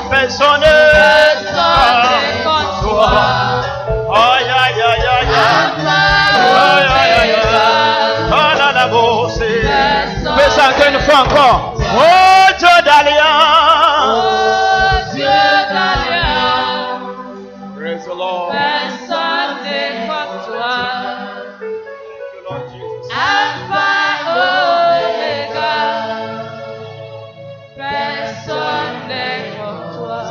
Personne comme toi. Aïe aïe aïe aïe aïe. Ah la la bosse. Fais ça une fois encore. Oh Dieu d'alliance. Oh Dieu d'alliance. Praise the Lord. Personne n'est comme toi. Thank you, Lord Jesus. Alpha Omega. Personne n'est comme toi.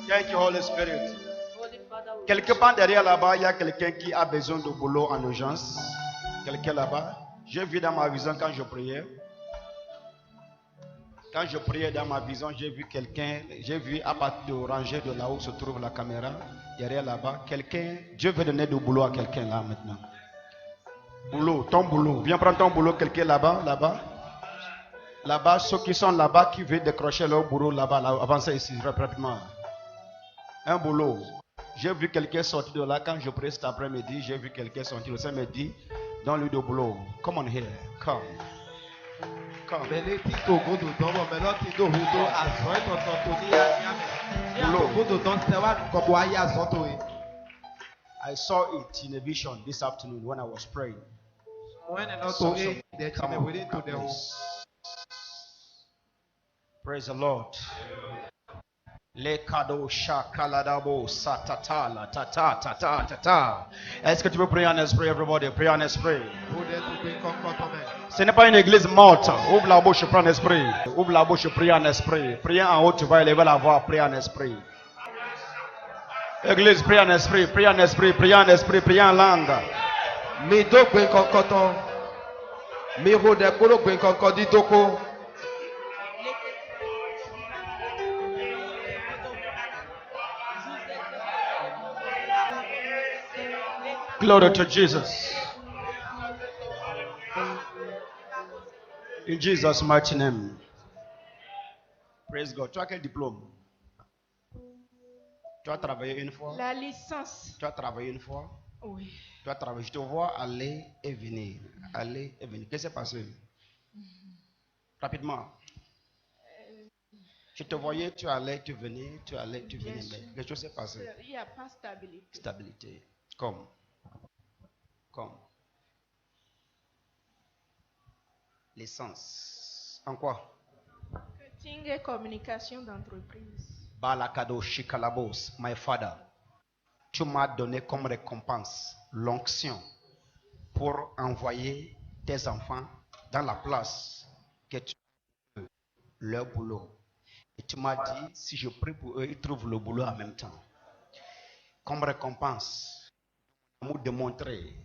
Thank you, Holy Spirit. Holy Father, we Quelque part derrière là-bas, il y a quelqu'un qui a besoin de boulot en urgence. Quelqu'un là-bas. J'ai vu dans ma vision quand je priais. Quand je priais dans ma vision, j'ai vu quelqu'un. J'ai vu à partir de rangée de là où se trouve la caméra. Derrière là-bas, quelqu'un. Dieu veut donner du boulot à quelqu'un là maintenant. Boulot, ton boulot. Viens prendre ton boulot, quelqu'un là-bas, là-bas. Là-bas, ceux qui sont là-bas, qui veulent décrocher leur boulot là-bas, là, avancez ici rapidement. Un boulot. J'ai vu quelqu'un sortir de là quand je prie cet après-midi. J'ai vu quelqu'un sortir. Le Seigneur me dit, donne-lui du boulot. Come on here. Come. Come. I saw it in a vision this afternoon when I was praying. Come on. Praise the Lord. Le kado shakaladabo satatala tata tata tata. Est-ce que tu peux prier en esprit, everybody? Prier en esprit. Ce n'est pas une église morte. Ouvre la bouche, prends en esprit. Ouvre la bouche, prie en esprit. Prier en haut, tu vas élever la voix, prie en esprit. Église, prie en esprit, prie en esprit, prie en esprit, prie en langue. Mido gben konkoton. Mi ro de kolo gben konkon di doko. Glory to Jesus. In Jesus' mighty name. Praise God. Tu as quel diplôme? Tu as travaillé une fois? La licence. Tu as travaillé une fois? Oui. Tu as travaillé. Je te vois aller et venir. Aller et venir. Qu'est-ce qui s'est passé? Rapidement. Je te voyais, tu allais, tu venais, tu allais, tu venais. Mais quelque chose s'est passé. Il n'y a pas de stabilité. Stabilité. Comme. L'essence. En quoi? Marketing et communication d'entreprise. Balakado Shikalabos, my father, tu m'as donné comme récompense l'onction pour envoyer tes enfants dans la place que tu veux, leur boulot. Et tu m'as dit, si je prie pour eux, ils trouvent le boulot en même temps. Comme récompense, nous démontrer,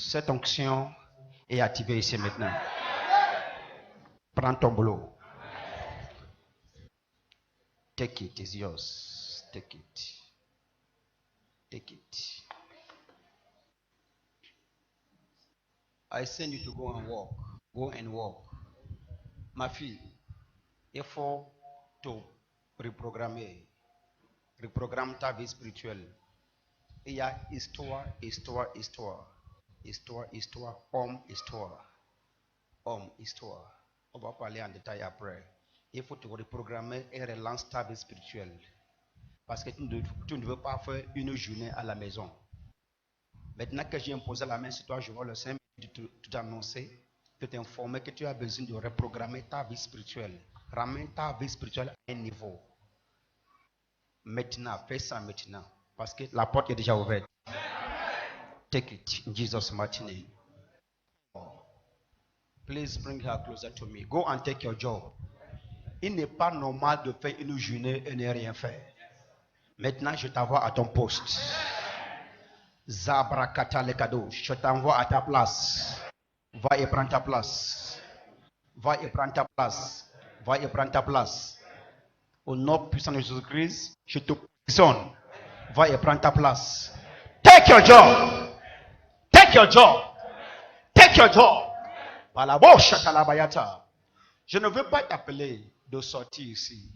cette onction est activée ici maintenant. Prends ton boulot. Take it, it's yours. Take it. Take it. I send you to go and walk. Go and walk. Ma fille, il faut te reprogrammer. Reprogramme ta vie spirituelle. Il y a histoire, homme, histoire. On va parler en détail après. Il faut te reprogrammer et relancer ta vie spirituelle. Parce que tu ne veux pas faire une journée à la maison. Maintenant que j'ai imposé la main sur toi, je vois le Saint t'annoncer, de t'informer que tu as besoin de reprogrammer ta vie spirituelle. Ramène ta vie spirituelle à un niveau. Maintenant, fais ça maintenant. Parce que la porte est déjà ouverte. Take it in Jesus' mighty name. Please bring her closer to me. Go and take your job. Il n'est pas normal de faire une journée et ne rien faire. Maintenant, je t'envoie à ton poste. Zabrakata le cadeau. Je t'envoie à ta place. Va et prends ta place. Va et prends ta place. Va et prends ta place. Au nom puissant de Jésus-Christ, je te positionne. Va et prends ta place. Take your job. Take your job. Take your job. Par la bouche à la bayata. Je ne veux pas t'appeler de sortir ici.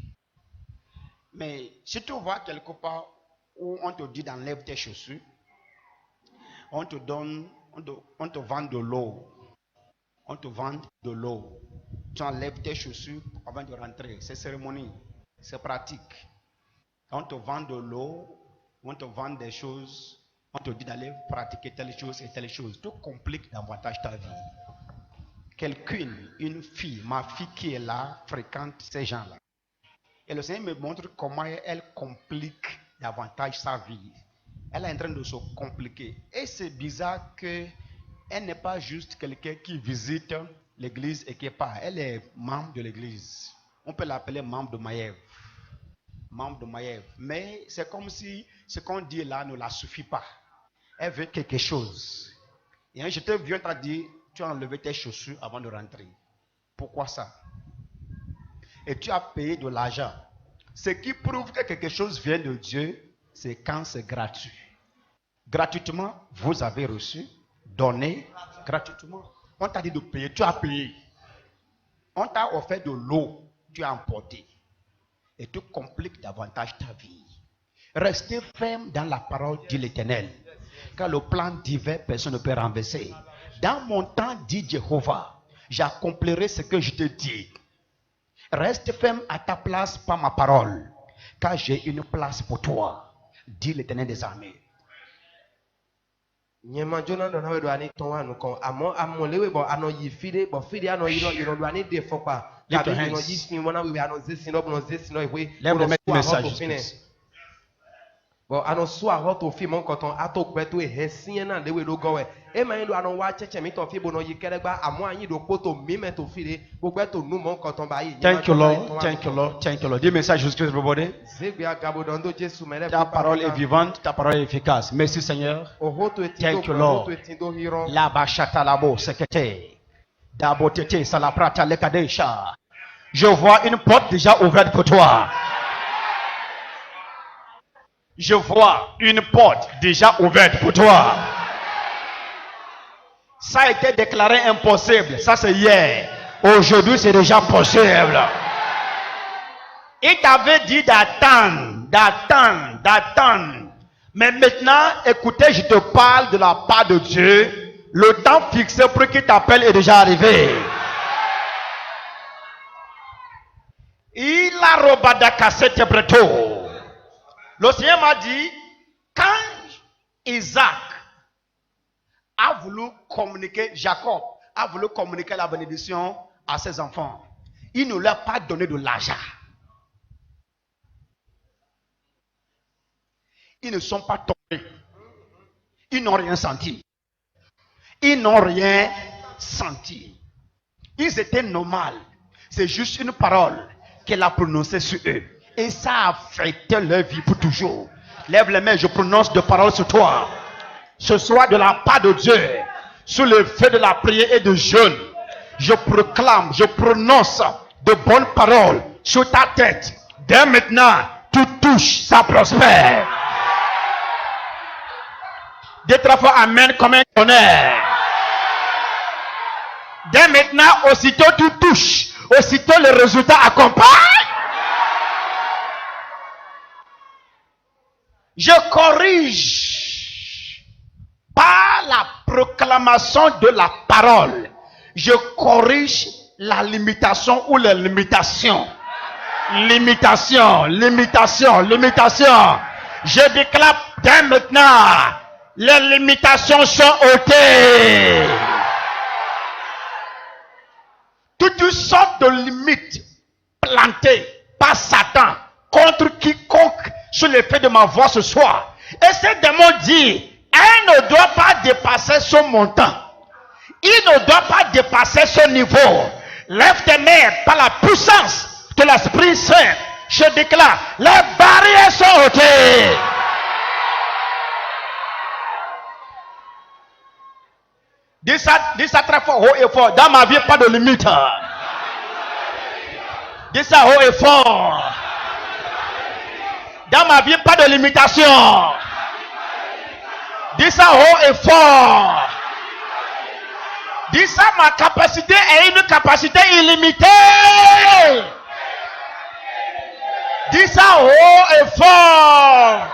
Mais si tu vois quelque part où on te dit d'enlève tes chaussures, on te vend de l'eau. On te vend de l'eau. Tu enlèves tes chaussures avant de rentrer. C'est cérémonie. C'est pratique. On te vend de l'eau, on te vend des choses, on te dit d'aller pratiquer telle chose et telle chose. Tout complique davantage ta vie. Quelqu'une, une fille, ma fille qui est là, fréquente ces gens-là. Et le Seigneur me montre comment elle complique davantage sa vie. Elle est en train de se compliquer. Et c'est bizarre qu'elle n'est pas juste quelqu'un qui visite l'église et qui part. Elle est membre de l'église. On peut l'appeler membre de Maïev. Membre de Maïev. Mais c'est comme si ce qu'on dit là ne la suffit pas. Elle veut quelque chose. Et je te viens te dire, tu as enlevé tes chaussures avant de rentrer. Pourquoi ça? Et tu as payé de l'argent. Ce qui prouve que quelque chose vient de Dieu, c'est quand c'est gratuit. Gratuitement, vous avez reçu, donné gratuitement. On t'a dit de payer, tu as payé. On t'a offert de l'eau, tu as emporté. Et tu compliques davantage ta vie. Restez ferme dans la parole de l'Éternel. Car le plan divin, personne ne peut renverser. Dans mon temps, dit Jéhovah, j'accomplirai ce que je te dis. Reste ferme à ta place par ma parole. Car j'ai une place pour toi, dit l'Éternel des armées. Nyema jona do na we do ani ton wa no kon amo lewe bo ano yi fide bo fide ano yi do ani de fokpa Lift ka your be no hands. yi sin wona we ano zesi no we Lève le message. Please. bo ano so a hot of mon koton ato gbeto e hesin na lewe do gowe e ma yin do ano wa cheche mi ton fi bo no yi keregba amo anyin do poto mi me to fide gbogbo to nu mon koton ba yi. Thank you, Lord. Thank you, Lord. Thank you, Lord. Dis message jusqu'à everybody. Zegbia gabodondo Jesu mele Ta parole est vivante, ta parole est efficace. Merci, Seigneur. Thank you, Lord. La bachata labo sekete. Dabo tete salaprata lekadesha. Je vois une porte déjà ouverte pour toi. Je vois une porte déjà ouverte pour toi. Ça a été déclaré impossible. Ça c'est hier. Aujourd'hui c'est déjà possible. Il t'avait dit d'attendre. Mais maintenant, écoutez, je te parle de la part de Dieu. Le temps fixé pour qu'il t'appelle est déjà arrivé. Il a robada cassette breto. Le Seigneur m'a dit, quand Isaac a voulu communiquer, Jacob a voulu communiquer la bénédiction à ses enfants, il ne leur a pas donné de l'argent. Ils ne sont pas tombés. Ils n'ont rien senti. Ils n'ont rien senti. Ils étaient normaux. C'est juste une parole qu'elle a prononcée sur eux. Et ça a affecté leur vie pour toujours. Lève les mains, je prononce de paroles sur toi. Ce soir, de la part de Dieu, sous le feu de la prière et de jeûne, je proclame, je prononce de bonnes paroles sur ta tête. Dès maintenant, tout touche, ça prospère. Des trois fois Amen comme un tonnerre. Dès maintenant, aussitôt tout touche, aussitôt le résultat accompagne. Je corrige par la proclamation de la parole. Je corrige la limitation ou les limitations. Limitation. Je déclare dès maintenant, les limitations sont ôtées. Toutes sortes de limites plantées par Satan contre quiconque sur l'effet de ma voix ce soir. Et ce démon dit, elle ne doit pas dépasser son montant. Il ne doit pas dépasser son niveau. Lève tes mains par la puissance de l'Esprit Saint. Je déclare, les barrières sont ôtées. Dis ça très fort, haut et fort. Dans ma vie, pas de limite. Dis ça haut et fort. Dans ma vie, pas de limitation. Dis ça haut et fort. Dis ça, ma capacité est une capacité illimitée. Dis ça haut et fort.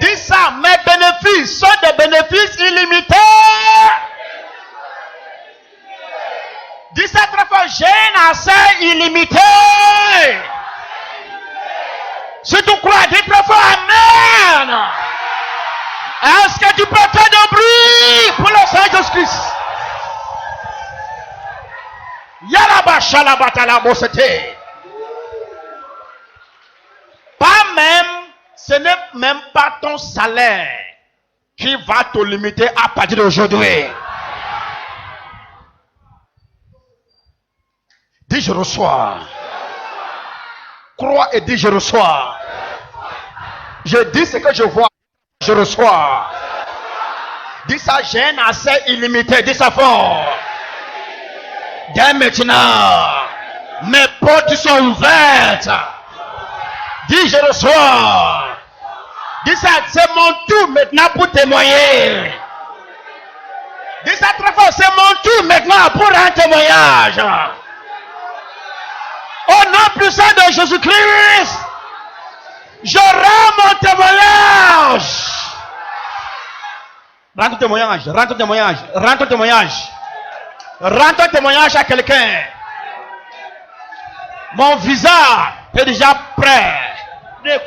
Dis ça, mes bénéfices sont des bénéfices illimités. Dis ça très fort, j'ai un accès illimité. Si tu crois, dis très fort, Amen. Est-ce que tu peux faire du bruit pour le Seigneur Jésus-Christ? Yalaba shalabata bosete. Pas même, ce n'est même pas ton salaire qui va te limiter à partir d'aujourd'hui. Dis je reçois. Crois et dis je reçois. Je dis ce que je vois. Je reçois. Dis ça, j'ai un accès illimité. Dis ça fort. Dès maintenant, mes portes sont ouvertes. Dis je reçois. Dis ça, c'est mon tour maintenant pour témoigner. Dis ça très fort, c'est mon tour maintenant pour un témoignage. Au nom puissant de Jésus-Christ, je rends mon témoignage. Rends ton témoignage, rends ton témoignage, rends ton témoignage. Rends ton témoignage à quelqu'un. Mon visa est déjà prêt. Rends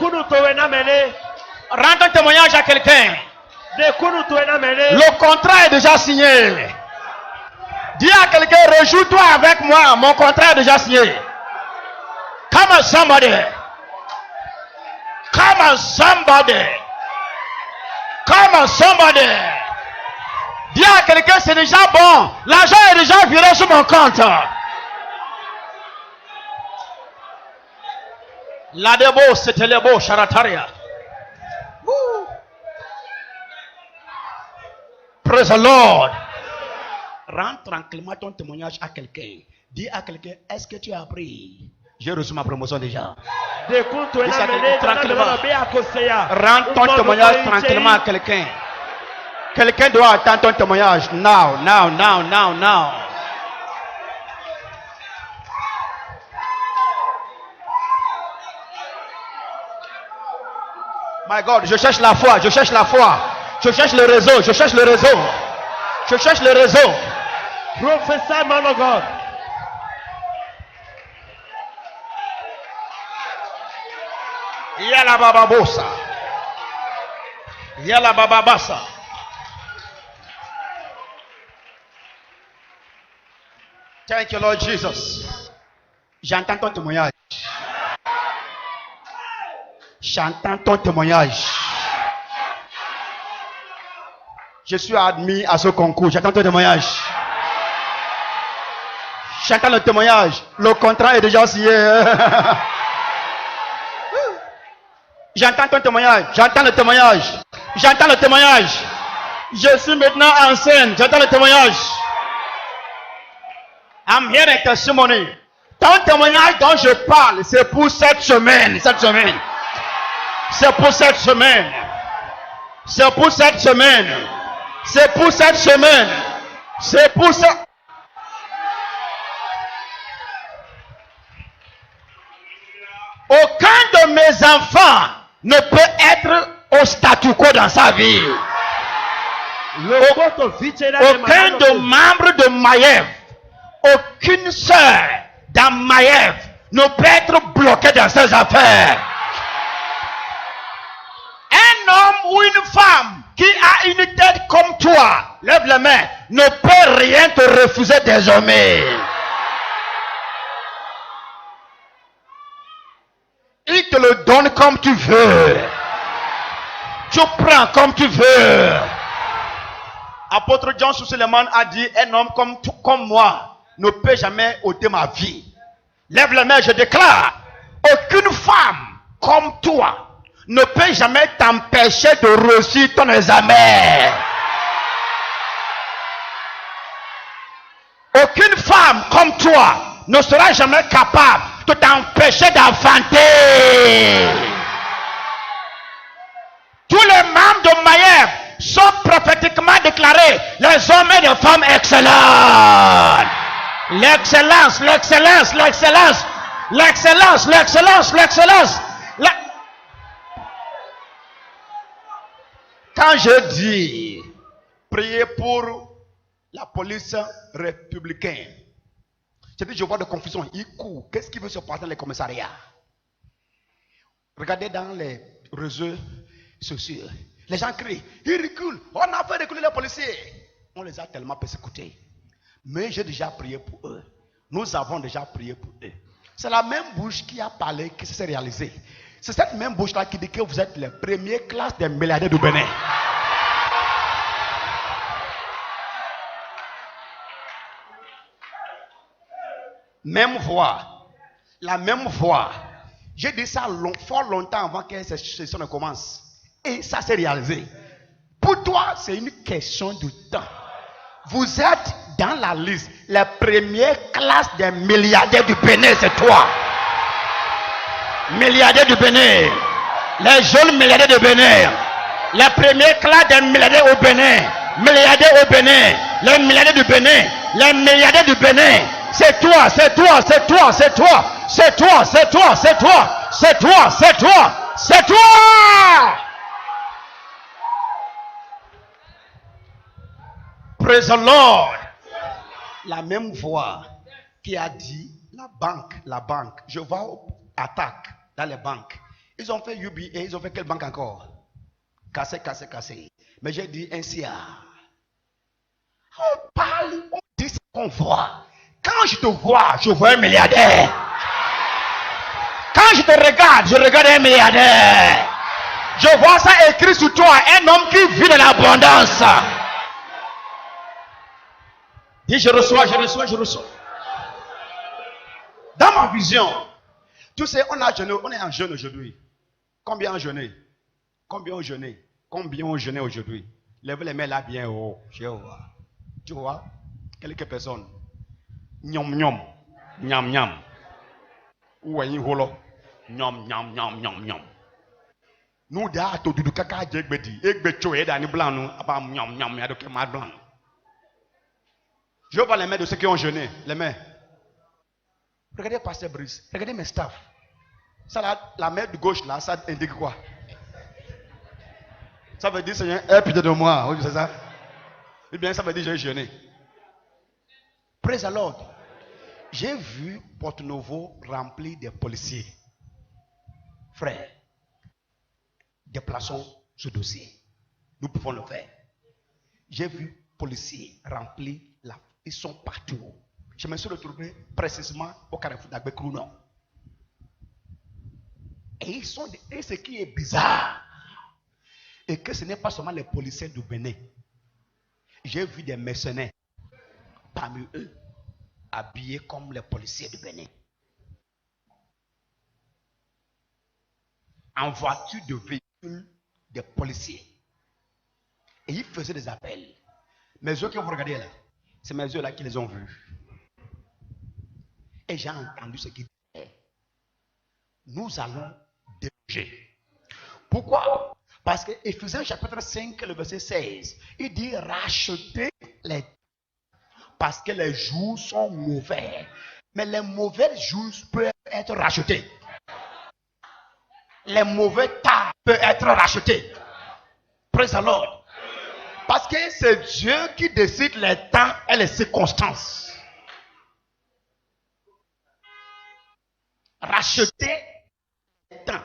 ton témoignage à quelqu'un. Le contrat est déjà signé. Dis à quelqu'un, réjouis-toi avec moi. Mon contrat est déjà signé. Come on somebody. Come on somebody. Come on somebody. Dis à quelqu'un, c'est déjà bon. L'argent est déjà viré sur mon compte. La debo, c'était le beau, charataria. Praise the Lord. Rends tranquillement ton témoignage à quelqu'un. Dis à quelqu'un, est-ce que tu as appris? J'ai reçu ma promotion déjà. Tranquillement. Rends ton témoignage tranquillement à quelqu'un. Quelqu'un doit attendre ton témoignage. Now, now, now, now, now. My God, je cherche la foi, je cherche la foi. Je cherche le réseau, je cherche le réseau. Je cherche le réseau. Prophesy, man of God. Yala baba bosa. Yala baba basa. Thank you, Lord Jesus. J'entends ton témoignage. J'entends ton témoignage. Je suis admis à ce concours. J'entends ton témoignage. J'entends le témoignage. Le contrat est déjà signé. J'entends ton témoignage. J'entends le témoignage. J'entends le témoignage. Je suis maintenant enceinte. J'entends le témoignage. I'm hearing testimony. Ton témoignage dont je parle, c'est pour cette semaine. Cette semaine. C'est pour cette semaine. C'est pour cette semaine. C'est pour cette semaine. C'est pour ça. Aucun de mes enfants ne peut être au statu quo dans sa vie. Aucun de membres de Maïev, aucune sœur dans Maïev ne peut être bloqué dans ses affaires. Un homme ou une femme qui a une tête comme toi, lève les mains, ne peut rien te refuser désormais. Il te le donne comme tu veux. Tu prends comme tu veux. Apôtre John Suleiman a dit, un homme comme moi ne peut jamais ôter ma vie. Lève les mains, je déclare, aucune femme comme toi ne peut jamais t'empêcher de réussir ton examen. Aucune femme comme toi ne sera jamais capable de t'empêcher d'enfanter. Tous les membres de Maïev sont prophétiquement déclarés les hommes et les femmes excellents. L'excellence, l'excellence, l'excellence L'excellence, l'excellence, l'excellence. Quand je dis prier pour la police républicaine, je vois de confusion. Il court. Qu'est-ce qui veut se passer dans les commissariats? Regardez dans les réseaux sociaux. Les gens crient, ils reculent. On a fait reculer les policiers. On les a tellement persécutés. Mais j'ai déjà prié pour eux. Nous avons déjà prié pour eux. C'est la même bouche qui a parlé, qui s'est réalisée. C'est cette même bouche-là qui dit que vous êtes les premières classes des milliardaires du Bénin. Même voix. La même voix. J'ai dit ça fort longtemps avant que cette session ne commence. Et ça s'est réalisé. Pour toi, c'est une question de temps. Vous êtes dans la liste. La première classe des milliardaires du Bénin, c'est toi. Milliardaires du Bénin. Les jeunes milliardaires du Bénin. La première classe des milliardaires au Bénin. Milliardaires au Bénin. Les milliardaires du Bénin. Les milliardaires du Bénin. C'est toi, c'est toi, c'est toi, c'est toi. C'est toi, c'est toi, c'est toi. C'est toi, c'est toi, c'est toi. Praise the Lord. La même voix qui a dit la banque. Je vois attaque dans les banques. Ils ont fait UBA, ils ont fait quelle banque encore? Cassé. Mais j'ai dit NCA. On parle, on dit ce qu'on voit. Quand je te vois, je vois un milliardaire. Quand je te regarde, je regarde un milliardaire. Je vois ça écrit sur toi, un homme qui vit de l'abondance. Dis, je reçois. Dans ma vision, tu sais, on est en jeûne aujourd'hui. Combien ont jeûné aujourd'hui? Lève les mains là bien haut. Tu vois, quelques personnes. Nyom. Ou un holo. Nyom. Nous d'art to du kaka jegbedi. Egbecho et d'ani blanc nous. Aba nyom ya de kema blanc. Je vois les mains de ceux qui ont jeûné. Les mains. Regardez Pasteur Brice. Regardez mes staffs. Ça là, la main de gauche là, ça indique quoi? Ça veut dire Seigneur, aie pitié de moi. Oui, c'est ça. Eh bien, ça veut dire j'ai jeûné. Praise the Lord. J'ai vu Porto Novo rempli de policiers. Frère, déplaçons ce dossier. Nous pouvons le faire. J'ai vu policiers remplis là. Ils sont partout. Je me suis retrouvé précisément au carrefour d'Agbekrounon. Et ce qui est bizarre, et que ce n'est pas seulement les policiers du Bénin. J'ai vu des mercenaires parmi eux habillés comme les policiers du Bénin. En voiture de véhicule des policiers. Et ils faisaient des appels. Mes yeux que vous regardez là, c'est mes yeux là qui les ont vus. Et j'ai entendu ce qu'ils disaient. Nous allons déloger. Pourquoi? Parce que Éphésiens chapitre 5, le verset 16, il dit racheter les temps. Parce que les jours sont mauvais. Mais les mauvais jours peuvent être rachetés. Les mauvais temps peuvent être rachetés. Praise the Lord. Parce que c'est Dieu qui décide les temps et les circonstances. Racheter les temps.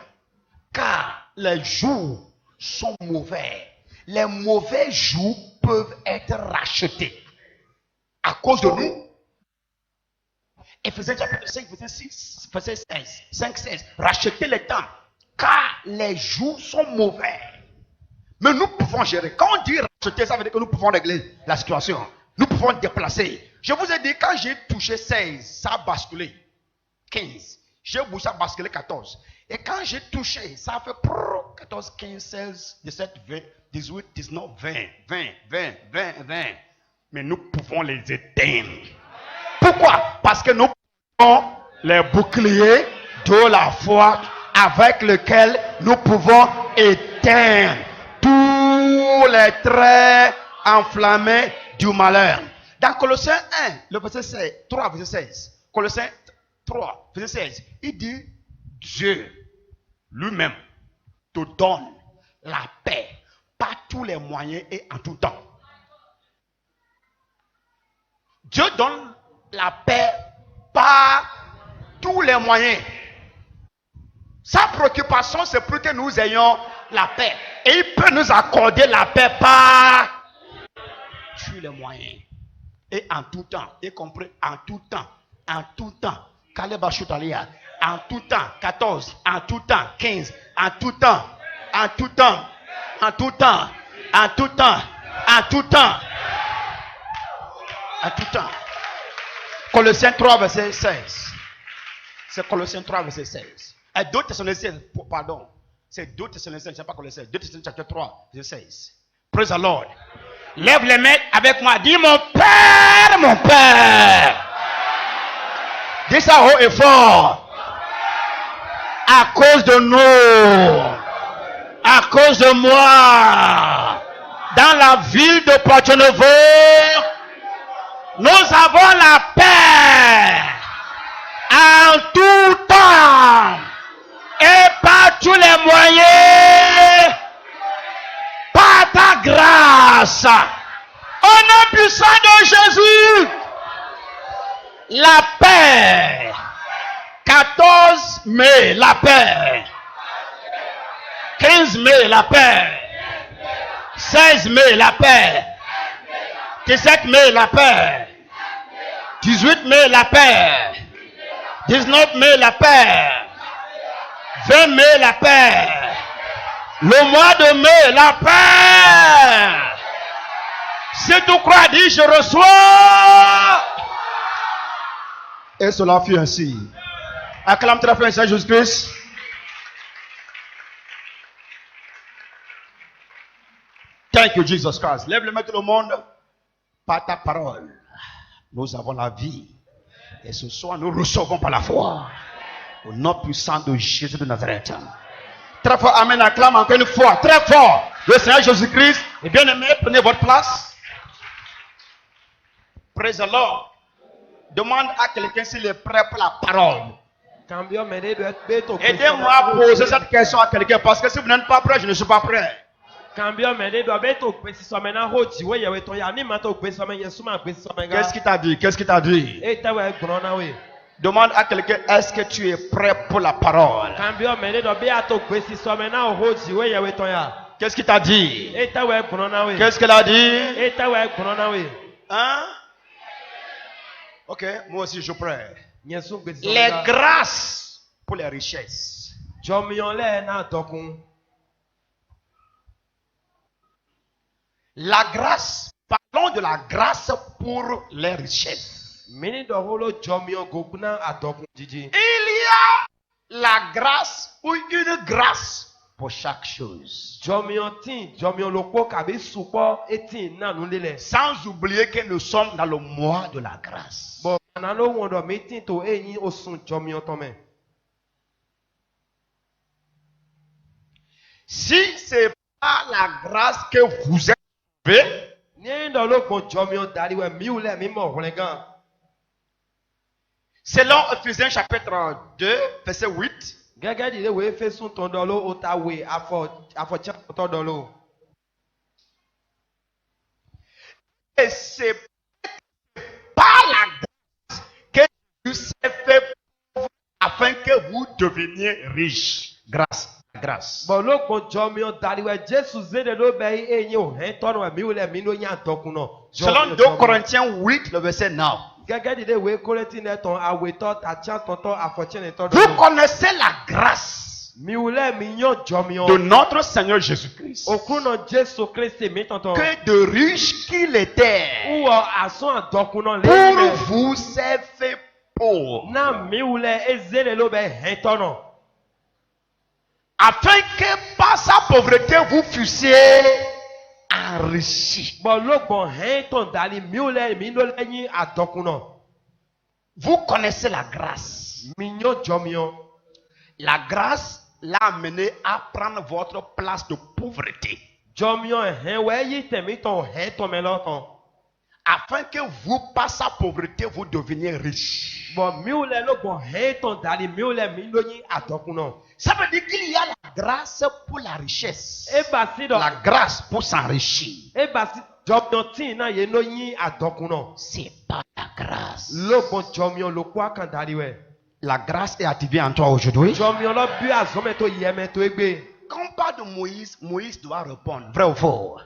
Car les jours sont mauvais. Les mauvais jours peuvent être rachetés. À cause de nous. Éphésiens chapitre 5, verset 6, verset 16. 5, 16. Racheter les temps. Car les jours sont mauvais. Mais nous pouvons gérer. Quand on dit racheter, ça veut dire que nous pouvons régler la situation. Nous pouvons déplacer. Je vous ai dit, quand j'ai touché 16, ça a basculé. 15. J'ai bougé, ça a basculé 14. Et quand j'ai touché, ça a fait 14, 15, 16, 17, 20, 18, 19, 20. Mais nous pouvons les éteindre. Pourquoi? Parce que nous pouvons les boucliers de la foi avec lequel nous pouvons éteindre tous les traits enflammés du malheur. Dans Colossiens 1, le verset 16, 3, verset 16. Colossiens 3, verset 16. Il dit, Dieu lui-même te donne la paix par tous les moyens et en tout temps. Dieu donne la paix par tous les moyens. Sa préoccupation, c'est pour que nous ayons la paix. Et il peut nous accorder la paix par tous les moyens. Et en tout temps, y compris en tout temps, en tout temps. Kaleba Choutalia, en tout temps, 14, en tout temps, 15, en tout temps, en tout temps, en tout temps, en tout temps, en tout temps, en tout temps. Colossiens 3, verset 16. C'est Colossiens 3, verset 16. Et 2 Thessaloniciens, pardon. C'est 2 Thessaloniciens, c'est pas Colossiens. 2 Thessaloniciens, chapitre 3, verset 16. Praise the Lord. Lève les mains avec moi. Dis mon Père, mon Père. Dis ça haut et fort. À cause de nous, à cause de moi, dans la ville de Porto-Novo, nous avons la paix en tout temps et par tous les moyens, par ta grâce. Au nom puissant de Jésus, la paix. 14 mai, la paix. 15 mai, la paix. 16 mai, la paix. 17 mai, la paix. 18 mai, la paix. 19 mai, la paix. 20 mai, la paix. Le mois de mai, la paix. Si tu crois, dis, je reçois. Et cela fut ainsi. Acclame très fort Seigneur Jésus-Christ. Thank you, Jesus Christ. Lève le main tout le monde. Par ta parole, nous avons la vie. Et ce soir, nous recevons par la foi. Au nom puissant de Jésus de Nazareth. Très fort, amen. Acclame encore une fois. Très fort. Le Seigneur Jésus-Christ. Et bien aimé, prenez votre place. Praise the Lord. Demande à quelqu'un s'il est prêt pour la parole. Aidez-moi à poser cette question à quelqu'un parce que si vous n'êtes pas prêt, je ne suis pas prêt. Qu'est-ce qu'il t'a dit? Qu'est-ce qu'il t'a dit? Demande à quelqu'un, est-ce que tu es prêt pour la parole? Qu'est-ce qu'il t'a dit? Qu'est-ce qu'il a dit? Hein? Ok, moi aussi je prie. Les grâces pour les richesses. La grâce, parlons de la grâce pour les richesses. Il y a la grâce ou une grâce pour chaque chose. Sans oublier que nous sommes dans le mois de la grâce. Si ce n'est pas la grâce que vous êtes, selon Ephésiens chapitre 2, verset 8, et c'est pas la grâce que Dieu s'est fait pour vous afin que vous deveniez riches. Grâce. Grâce. Selon 2 Corinthiens 8, le verset 9. Vous connaissez la grâce de notre Seigneur Jésus-Christ. Que de riche qu'il était, pour vous s'est fait pauvre, afin que par sa pauvreté vous fussiez enrichis. Vous connaissez la grâce. La grâce l'a amené à prendre votre place de pauvreté. afin que vous, par sa pauvreté, vous deveniez riches. Bon, mieux les lo bon ton dali mieux les miloni adokun Ça veut dire qu'il y a la grâce pour la richesse. e ba si do La grâce pour s'enrichir. e ba si job no tin na ye no yin adokun C'est pas la grâce. lo bon jomion lo kwa kan dali we La grâce est activée en toi aujourd'hui. jomion lo bu azome to yeme to egbe Quand on parle de Moïse, Moïse doit répondre. Vrai ou faux?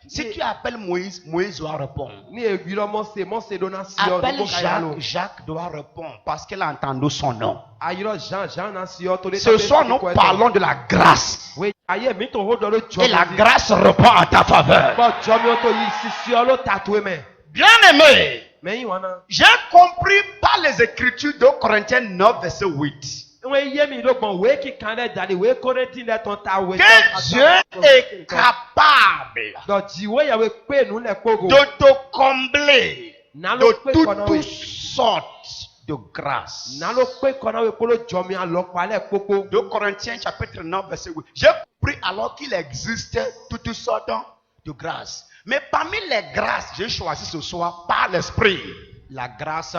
Si tu appelles Moïse, Moïse doit répondre. ni egbi lo mo se dona si o Appelle ko kayalo Jacques, Jacques doit répondre parce qu'il a entendu son nom. ayiro Jean na si o to le Ce soir, nous parlons de la grâce. we aye mi to ho do lo Et la grâce répond en ta faveur. bo jomio to yi si o lo tatwe me Bien-aimé, me yin wana j'ai compris par les Écritures de Corinthiens 9, verset 8. we ye mi lo gbon we ki kan le dali we korinti le ton ta we Que Dieu est capable do jiwe ya we pe nu le kogo de te combler na lo de pe kono we toutes sortes de grâces. na lo pe kono we polo jomi alo pale popo 2 Corinthiens chapitre 9, verset 8. J'ai compris alors qu'il existe toutes sortes de grâces. Mais parmi les grâces, j'ai choisi ce soir par l'esprit la grâce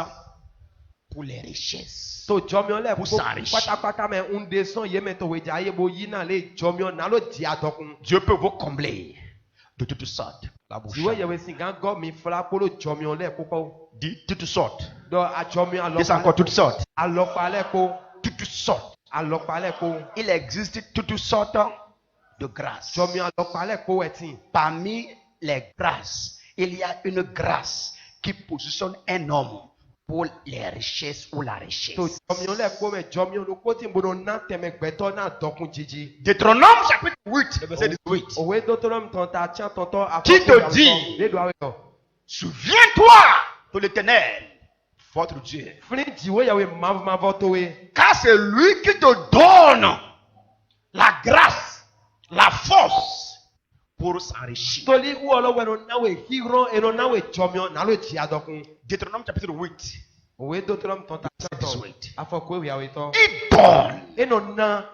pour les richesses. to jomi le Pour popo s'enrichir. pata me unde son ye me to we jaye bo yina le jomi na lo di adokun Dieu peut vous combler de toutes sortes. La bouche. jiwe ye we singa go mi fla polo jomi le popo Dit toutes sortes. do a jomi alo Dis encore toutes sortes. alo pale po Toutes sortes. alo pale po Il existe toutes sortes de grâces. jomi alo pale po wetin Parmi les grâces, il y a une grâce qui positionne un homme pour les richesses ou la richesse. to jomi le po me jomi lo ko tin bono na teme gbeto na dokun jiji Deutéronome chapitre 8, le verset 18. owe dotorom ton ta tian tonton a Qui te dit? le do awe yo Souviens-toi de l'Éternel, votre Dieu. fini jiwe ya we ma voto we Car c'est lui qui te donne la grâce, la force pour s'enrichir. toli uolo we no nawe hiro eno nawe jomio na lo ji adokun Deutéronome chapitre 8, owe dotorom ton ta tian ton 18. afoko we ya we to Il donne. eno na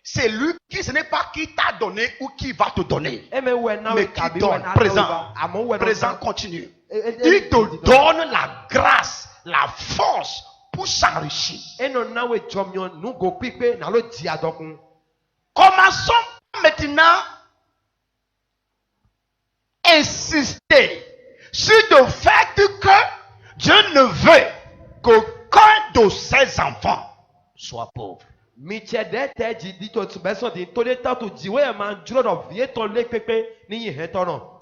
C'est lui qui, ce n'est pas qui t'a donné ou qui va te donner. eme we nawe Mais qui kabi we donne, na présent, amo we no présent continue. Il Il te donne la grâce, la force pour s'enrichir. eno nawe jomio nu go pipe na lo ji adokun Commençons maintenant à insister sur le fait que Dieu ne veut qu'aucun de ses enfants soit pauvre. mi che de te ji di to beso di to le ta to jiwe ma juro do vie to le pepe ni yin he to no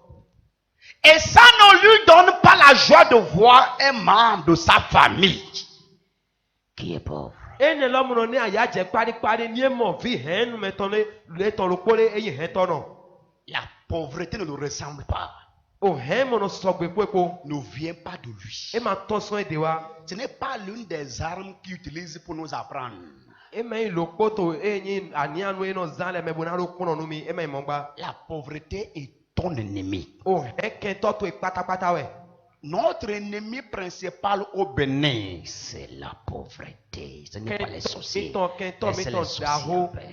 Et ça ne lui donne pas la joie de voir un membre de sa famille qui est pauvre. ene lo mu no ni aya je pari ni mo vi he nu me to le to lo pole e yin he to no La pauvreté ne le ressemble pas, o he mo no so gbe popo ne vient pas de lui. e ma to so e de wa Ce n'est pas l'une des armes qu'il utilise pour nous apprendre. e me lo poto e yin ani anu e no zale me bona lo kuno nu mi e me mo gba La pauvreté est ton ennemi. o he ke to to e patapata we Notre ennemi principal au Bénin, c'est la pauvreté. Ce n'est pas les sorciers. Mais c'est les sorciers, frère.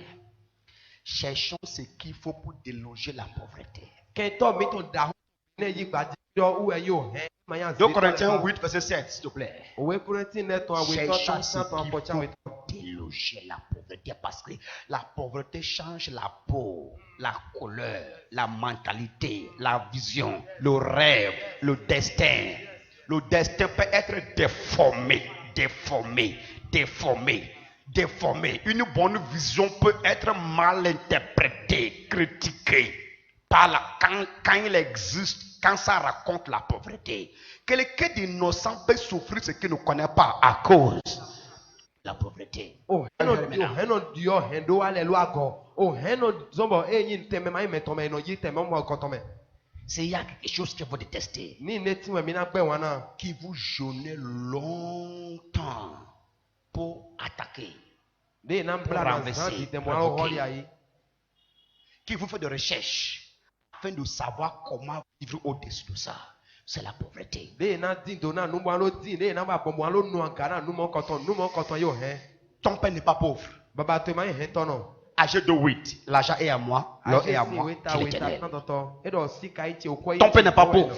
Cherchons ce qu'il faut pour déloger la pauvreté. ke to mi to da ne yi gba di yo u e yo he ma ya 2 Corinthiens 8, verset 7, s'il te plaît. owe kurenti ne to awe to ta Cherchons ce san to qu'il apocha faut we pour déloger la pauvreté. Parce que la pauvreté change la peau, la couleur, la mentalité, la vision, le rêve, le destin. Le destin peut être déformé. Une bonne vision peut être mal interprétée, critiquée quand il existe, quand ça raconte la pauvreté. Quelqu'un d'innocent peut souffrir ce qu'il ne connaît pas à cause de la pauvreté. o heno dio hendo ale lo ago o heno zombo e yin teme mai me to me no yi teme mo ko to me C'est il y a quelque chose que vous détestez, ni ne ti we mi na gbe wana qui vous jeûnez longtemps pour attaquer, de na bla na renverser, zan di temo provoquer. alo holi ayi qui vous fait de recherche afin de savoir comment vivre au-dessus de ça. C'est la pauvreté. de na din do na nu mo alo din de na ba bo mo alo nu angara nu mo ko ton yo he Ton père n'est pas pauvre. baba to mai he to no Âgé de 8, l'argent est à moi, l'or est à moi, c'est l'Éternel. e do si kai ti o ko Ton père n'est pas pauvre.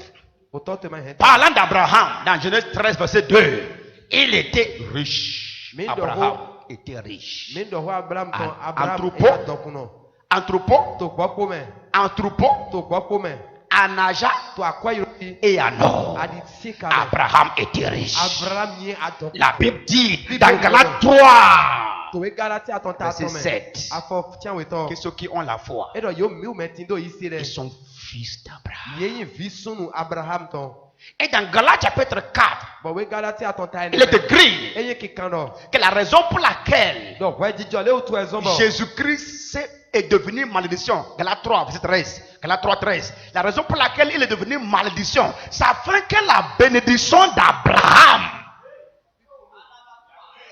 Autant te m'a Parlant d'Abraham, dans Genèse 13, verset 2, il était riche. Mais Abraham était riche. Min do ho Abraham ton En- Abraham entrepôt. e adokuno. Entrepôt, To gbo ko me. entrepôt, To gbo ko me. en argent To akwa yori. et en or. Adi sika me. Abraham était riche. Abraham ni adokuno. La Bible dit dans Galates 3, To we galati aton ta verset ton me. 7, Afo tian we to. que ceux qui ont la foi, E do yo mi o metindo ici le. ils sont fils d'Abraham. Yeyin vi sunu Abraham ton. Et dans Galates chapitre 4, Bo we galati aton ta il est écrit Eye ki kan do. que la raison pour laquelle Donc ouais dijo le o to ezombo. Jésus-Christ est devenu malédiction. Galates 3, verset 13. Galates 3, 13. La raison pour laquelle il est devenu malédiction, c'est afin que la bénédiction d'Abraham,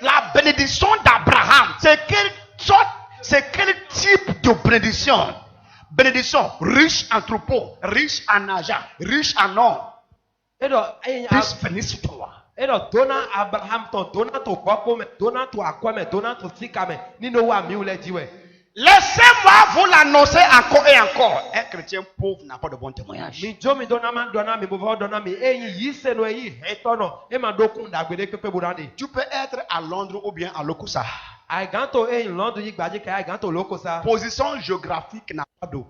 la bénédiction d'Abraham, c'est quel type de bénédiction? Bénédiction riche en troupeau, riche en argent, riche en or. E do eye Puisse venir sur toi. E do dona Abraham ton dona to gbo ko me, dona to akwa me, dona to sika me. Ni no wa mi o le diwe. Laissez-moi vous l'annoncer encore et encore. Un chrétien pauvre n'a pas de bon témoignage. Mi jo mi dona man dona mi bovo dona mi eyin yi se no eyi etono e ma dokun dagbede pepe burande. Tu peux être à Londres ou bien à Lokusa. Ai ganto eyin London yi gbaji ka ai ganto loko sa. Position géographique n'a pas d'eau.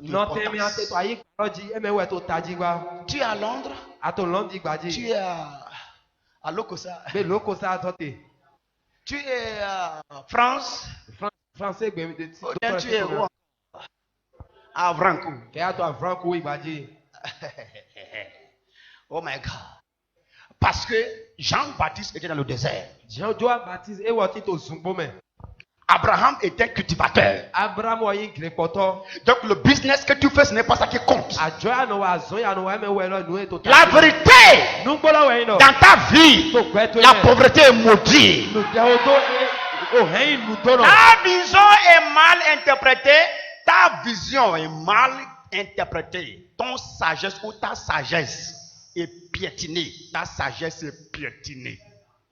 No te mi ate to ayi roji e me we to taji gba. Tu es à Londres, Ato London yi tu gbaji. es à Lokusa. Be loko sa tote. Tu es à France, Français gbe mi de ti. ou bien tu es où? À Vranco. Ke ato a Franco yi gbaji. Oh my God. Parce que Jean-Baptiste était dans le désert. Jean-Joa Baptiste e wo ti to zungbo me. Abraham était cultivateur. Abraham wo yi grepoto. Donc le business que tu fais, ce n'est pas ça qui compte. Ajoya no wa zon ya no wa me we lo nu e to ta. La vérité, Nungbola we no. dans ta vie, To gbe to la me. pauvreté est maudite. Nu de o to o hein nu to no. Ta vision est mal interprétée. Ta vision est mal interprétée. Ton sagesse ou ta sagesse est piétinée. Ta sagesse est piétinée.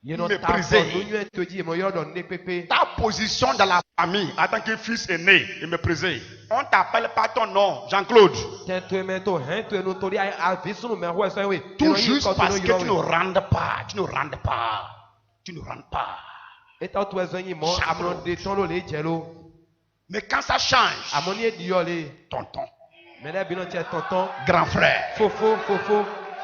Ye no ta Méprisé. fo nu e to di mo yo do ne pepe. Ta position dans la famille en tant que fils aîné est méprisée. On t'appelle pas ton nom, Jean-Claude. Te to me to hein to no tori a vi sunu me ho so we. Tout juste parce que tu ne rendes pas. Tu ne rendes pas. Tu ne rendes pas. E ta to ezo yin mo amro de ton lo le je lo. Mais quand ça change, Amoni e di yo le. tonton, Me le bi no che tonton. grand frère, Fofo.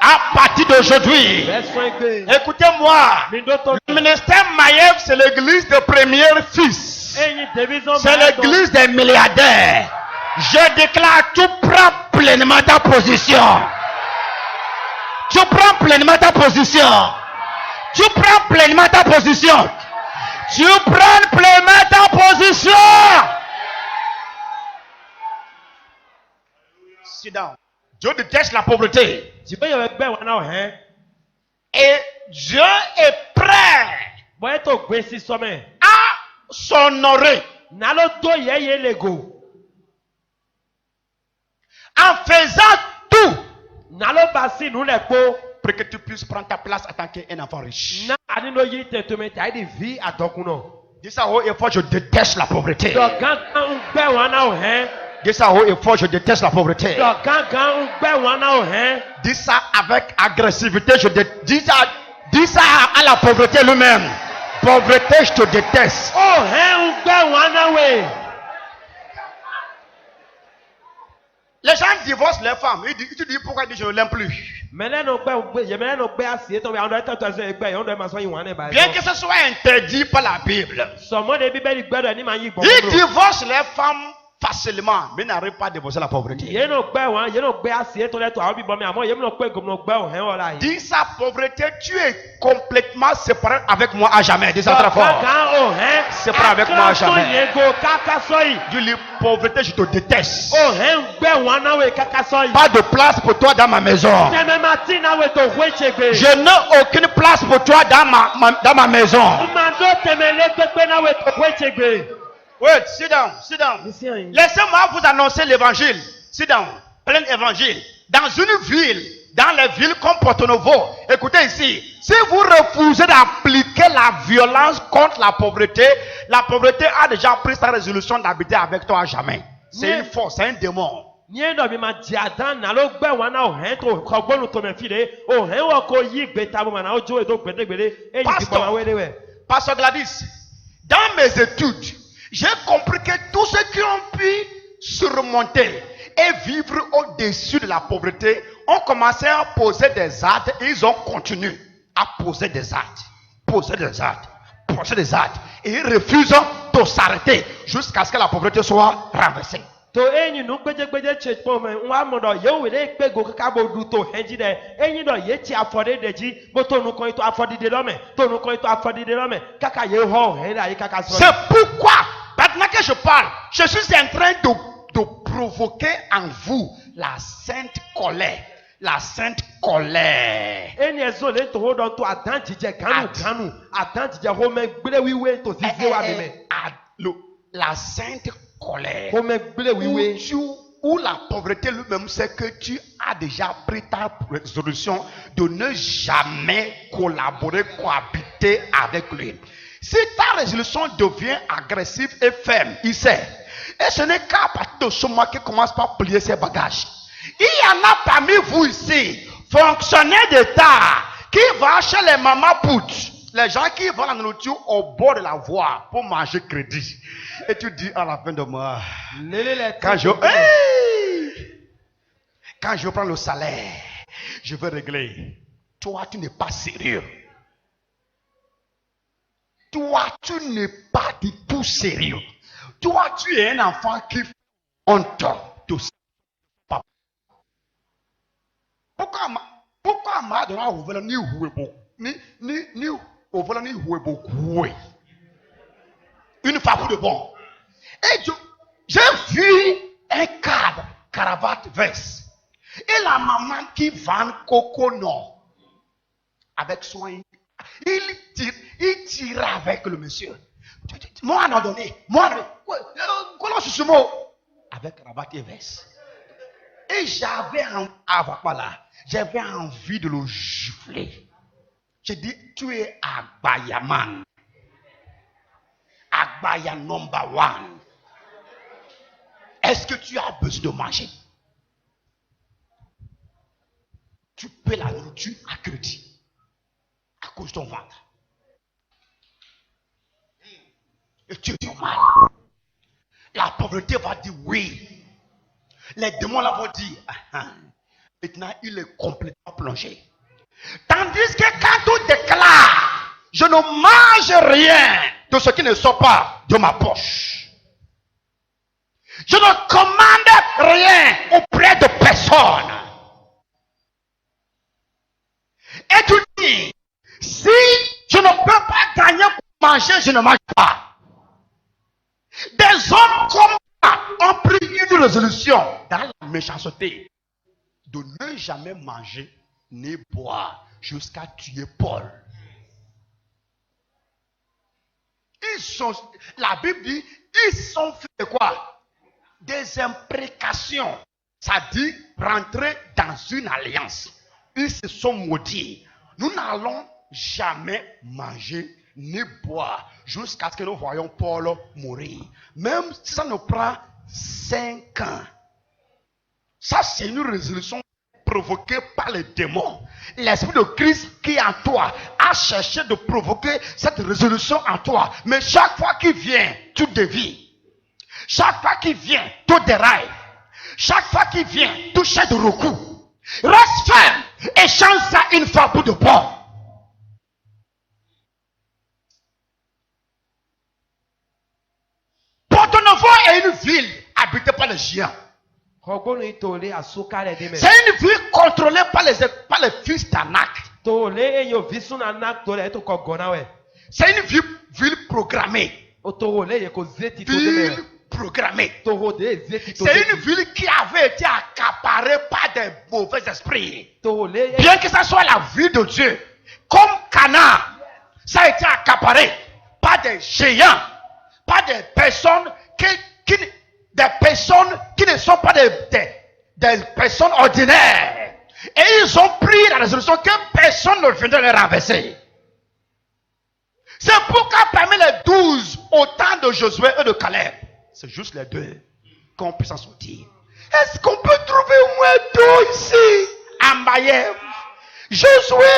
à partir d'aujourd'hui, Be so egbe. écoutez-moi, Mi do to. le ministère Maïev, c'est l'église des premiers fils. Eyin division C'est l'église des milliardaires. Je déclare, tu prends pleinement ta position. Tu prends pleinement ta position. Tu prends pleinement ta position. Tu prends pleinement ta position. Sit down. Dieu déteste la pauvreté. Ti be yo egbe wa na o hein. Et Dieu est prêt Bo e to gbe si so me. à s'honorer Na lo to ye lego. en faisant tout Na lo ba si nu le po. pour que tu puisses prendre ta place en tant qu'un enfant riche. Na ani no yi te to me ta di vi adokun no. Dis ça haut et fort, je déteste la pauvreté. Do gangan gbe wa na o hein. Dis ça haut et fort, je déteste la pauvreté. Do gangan gbe wa na o hein. Dis ça avec agressivité, dis ça à la pauvreté lui-même. Pauvreté, je te déteste. O hein gbe wa na we. Les gens divorcent les femmes. Tu dis pourquoi ils disent je ne l'aime plus. Mele no gbe ye mele no gbe asi to we an do ta to so egbe yon do ma so yin wa na ba. Bien que ce soit interdit par la Bible. Somo de bibeli gbe do ni ma yi gbo. Ils divorcent les femmes facilement, mais n'arrivent pas à divorcer la pauvreté. Ye no gbe wa, ye no gbe asi to le to a bi bo mi amo ye no pe gbo no gbe o hen o la yi. Dis ça, pauvreté, tu es complètement séparé avec moi à jamais. Dis ça très fort. Gangan o hen. C'est pas avec moi à jamais. So ye go kaka so yi. Dis-lui, pauvreté, je te déteste. O hen gbe wa na we kaka so yi. Pas de place pour toi dans ma maison. Teme matina we to hwechegbe. Je n'ai aucune place pour toi dans ma maison. Mando teme le gbegbe na we to hwechegbe. Wait, sit down, sit down. Laissez-moi vous annoncer l'évangile. Sit down, plein évangile. Dans une ville, dans les villes comme Porto-Novo, écoutez ici, si vous refusez d'appliquer la violence contre la pauvreté a déjà pris sa résolution d'habiter avec toi à jamais. C'est une force, c'est un démon. Niendo mi ma diadan na lo gbe wana o hen to kogbonu to me fide o hen wo ko yi gbe tabo ma na o jo e do gbede e yi ti pa wele we. Pasteur Gladys, dans mes études, j'ai compris que tous ceux qui ont pu surmonter et vivre au-dessus de la pauvreté ont commencé à poser des actes et ils ont continué à poser des actes, poser des actes, poser des actes. Et ils refusent de s'arrêter jusqu'à ce que la pauvreté soit renversée. To enyi nu gbeje chepo me nwa modo ye we le pe go ka bo du to henji de enyi do ye ti afode deji bo to nu ko to afode de lo me to nu ko to afode de lo me kaka ye ho he la ye kaka so. C'est pourquoi maintenant que je parle, je suis en train de provoquer en vous la sainte colère. La sainte colère. Eni ezo le to hold on to adanti je kanu adanti je ho me gbele wiwe to si se wa me. La sainte colère. Où la pauvreté lui-même sait que tu as déjà pris ta résolution de ne jamais collaborer, cohabiter avec lui. Si ta résolution devient agressive et ferme, il sait. Et ce n'est qu'à partir de ce moment qu'il commence par plier ses bagages. Il y en a parmi vous ici, fonctionnaires d'État, qui vont chez les mamans putes. Les gens qui vendent la nourriture au bord de la voie pour manger crédit. Et tu dis à la fin de mois, quand je prends le salaire, je vais régler. Toi, tu n'es pas sérieux. Toi, tu n'es pas du tout sérieux. Toi, tu es un enfant qui fait honte de ça. Pourquoi Madonna a ouvert ni une femme de bon. Et j'ai vu un cadre, cravate, veste. Et la maman qui vend coconut avec soin. Il tire avec le monsieur. Moi, on a donné. Comment c'est ce mot? Avec cravate et veste. Et j'avais envie de le gifler. J'ai dit, tu es Agbayaman. Agbaya number one. Est-ce que tu as besoin de manger? Tu paies la nourriture à crédit. À cause de ton ventre. Et tu es mal. La pauvreté va dire oui. Les démons là vont dire, maintenant il est complètement plongé. Tandis que quand tu déclares, je ne mange rien de ce qui ne sort pas de ma poche. Je ne commande rien auprès de personne. Et tu dis, si je ne peux pas gagner pour manger, je ne mange pas. Des hommes comme moi ont pris une résolution dans la méchanceté de ne jamais manger ni boire jusqu'à tuer Paul. La Bible dit, ils sont fait de quoi? Des imprécations. Ça dit rentrer dans une alliance. Ils se sont maudits. Nous n'allons jamais manger ni boire jusqu'à ce que nous voyons Paul mourir. Même si ça nous prend 5 ans. Ça, c'est une résolution provoquée par les démons. L'esprit de Christ qui est en toi a cherché de provoquer cette résolution en toi. Mais chaque fois qu'il vient, tu dévies. Chaque fois qu'il vient, tu dérailles. Chaque fois qu'il vient, tu cherches de recours. Reste ferme et change ça une fois pour de bon. Porto-Novo est une ville habitée par les géants. C'est une ville contrôlée par les fils d'Anak. C'est une ville programmée. Ville programmée. C'est une ville qui avait été accaparée par des mauvais esprits. Bien que ce soit la ville de Dieu, comme Canaan, ça a été accaparé par des géants, par des personnes qui ne sont pas des personnes ordinaires. Et ils ont pris la résolution que personne ne viendrait les renverser. C'est pourquoi parmi les 12, au temps de Josué et de Caleb, c'est juste les 2 qu'on peut s'en sortir. Est-ce qu'on peut trouver au moins deux ici à Mayev? Josué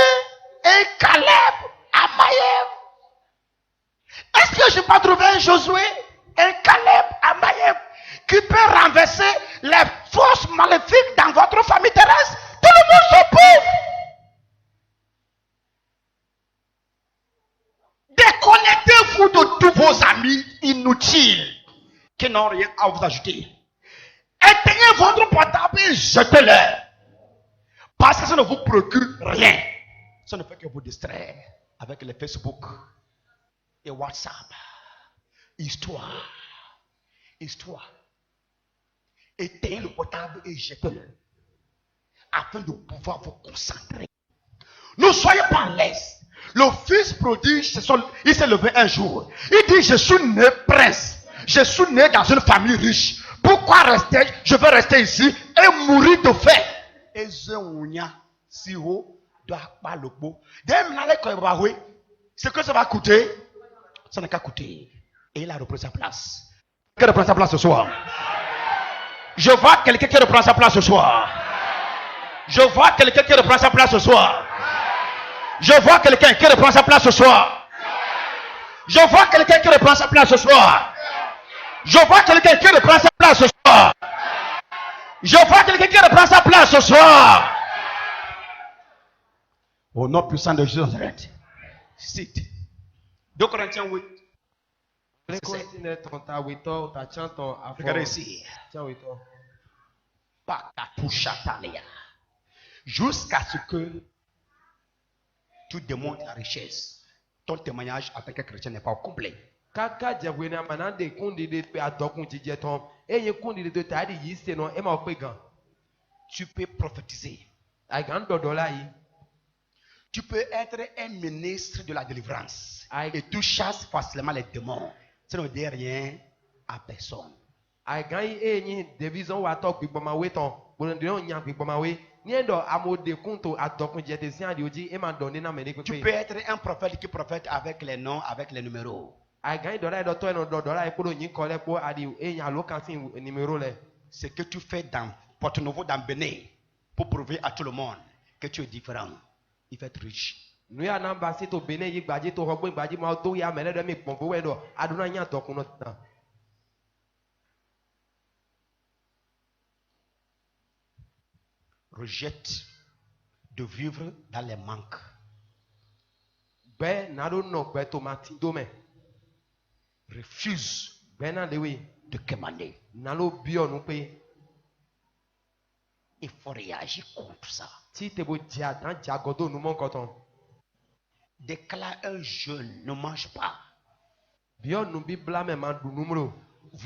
et Caleb à Mayev. Est-ce que je peux trouver un Josué et Caleb à Mayev qui peut renverser les forces maléfiques dans votre famille terrestre? Tout le monde se pauvre. Déconnectez-vous de tous vos amis inutiles qui n'ont rien à vous ajouter. Éteignez votre portable et jetez-le. Parce que ça ne vous procure rien. Ça ne fait que vous distraire avec les Facebook et WhatsApp. Histoire. Éteignez le portable et jetez-le. Afin de pouvoir vous concentrer. Ne soyez pas à l'aise. Le fils prodige, il s'est levé un jour. Il dit, je suis né prince. Je suis né dans une famille riche. Pourquoi rester? Je vais rester ici et mourir de faim. Et ce que ça va coûter, ça n'a qu'à coûter. Et il a repris sa place. Qui reprend sa place ce soir? Je vois quelqu'un qui reprend sa place ce soir. Je vois quelqu'un qui reprend sa place ce soir. Je vois quelqu'un qui reprend sa place ce soir. Je vois quelqu'un qui reprend sa place ce soir. Je vois quelqu'un qui reprend sa place ce soir. Je vois quelqu'un qui reprend sa place ce soir. Au nom puissant de Jésus de Nazareth. Cite. 2 Corinthiens 8. Regardez ici. Jusqu'à ce que tu démontres la richesse. Ton témoignage en tant que chrétien n'est pas au complet. Tu peux prophétiser. Tu peux être un ministre de la délivrance. Et tu chasses facilement les démons. Ça ne dit rien à personne. Tu peux être un prophète qui prophète avec les noms, avec les numéros. Ce que tu fais dans Porto Novo, dans Bénin, pour prouver à tout le monde que tu es différent. Il fait être riche. Rejette de vivre dans les manques. Refuse de commander. Il faut réagir contre ça. Déclare un jeûne, ne mange pas. Vous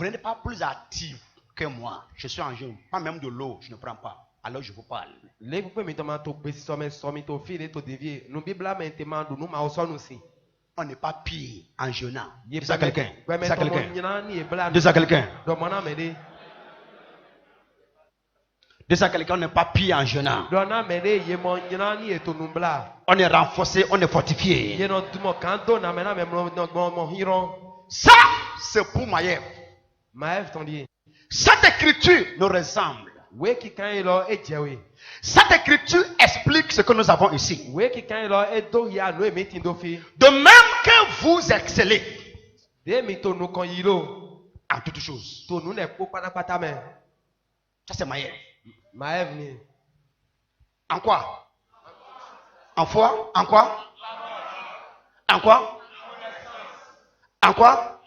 n'êtes pas plus actif que moi. Je suis en jeûne. Pas même de l'eau, je ne prends pas. Alors je vous parle. On n'est pas pire en jeûnant. Dis ça à quelqu'un. Dis ça à quelqu'un. Dis ça à quelqu'un. Dis ça à quelqu'un. On n'est pas pire en jeûnant. On est renforcé, on est fortifié. Ça, c'est pour Mayev. Cette écriture nous ressemble. Cette écriture explique ce que nous avons ici. De même que vous excellez en toutes choses. Ça c'est Mayev. En quoi? En foi? En quoi? En quoi? En quoi?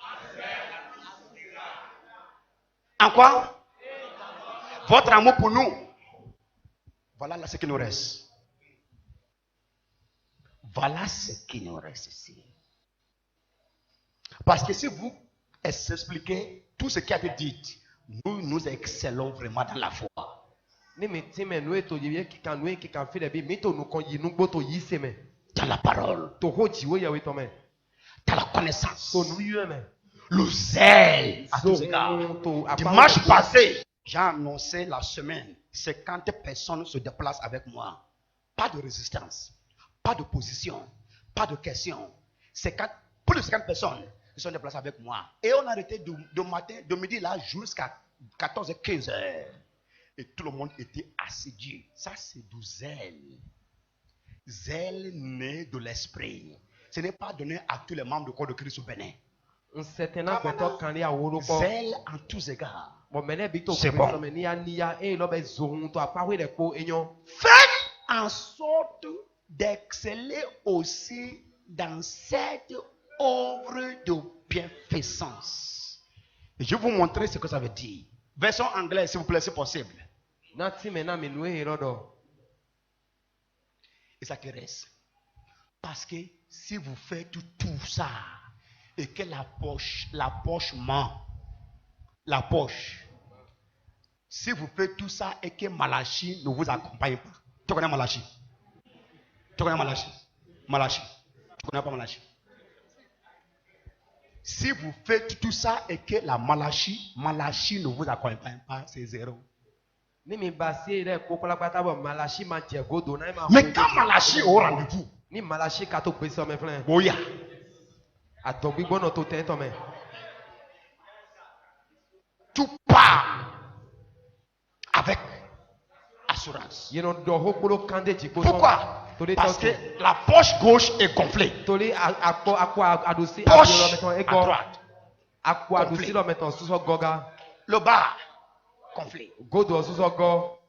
En quoi? Votre amour pour nous. Voilà là ce qui nous reste. Voilà ce qui nous reste ici. Parce que si vous expliquez tout ce qui a été dit, nous excellons vraiment dans la foi. Dans la parole. Dans la connaissance. Le zèle à tous égards. Dimanche passé, j'ai annoncé la semaine. 50 personnes se déplacent avec moi. Pas de résistance, pas de position, pas de question. Plus de 50 personnes qui sont déplacées avec moi. Et on a arrêté de midi là jusqu'à 14h, 15h. Et tout le monde était assidu. Ça, c'est du zèle. Zèle né de l'esprit. Ce n'est pas donné à tous les membres du corps de Christ au Bénin. Zèle en tous égards. C'est bon. Faites en sorte d'exceller aussi dans cette œuvre de bienfaisance. Je vais vous montrer ce que ça veut dire. Version anglaise, s'il vous plaît, c'est possible. Et ça qui reste. Parce que si vous faites tout ça et que la poche ment, la poche, si vous faites tout ça et que Malachi ne vous accompagne pas. Tu connais Malachi? Tu connais Malachi? Malachi. Tu connais pas Malachi? Si vous faites tout ça et que la Malachi ne vous accompagne pas, c'est zéro. Mais quand Malachi au rendez-vous, Boya. Tu pars avec assurance. Pourquoi? Parce que la poche gauche est gonflée. Poche à droite. Gonflée. Le bas gonflé.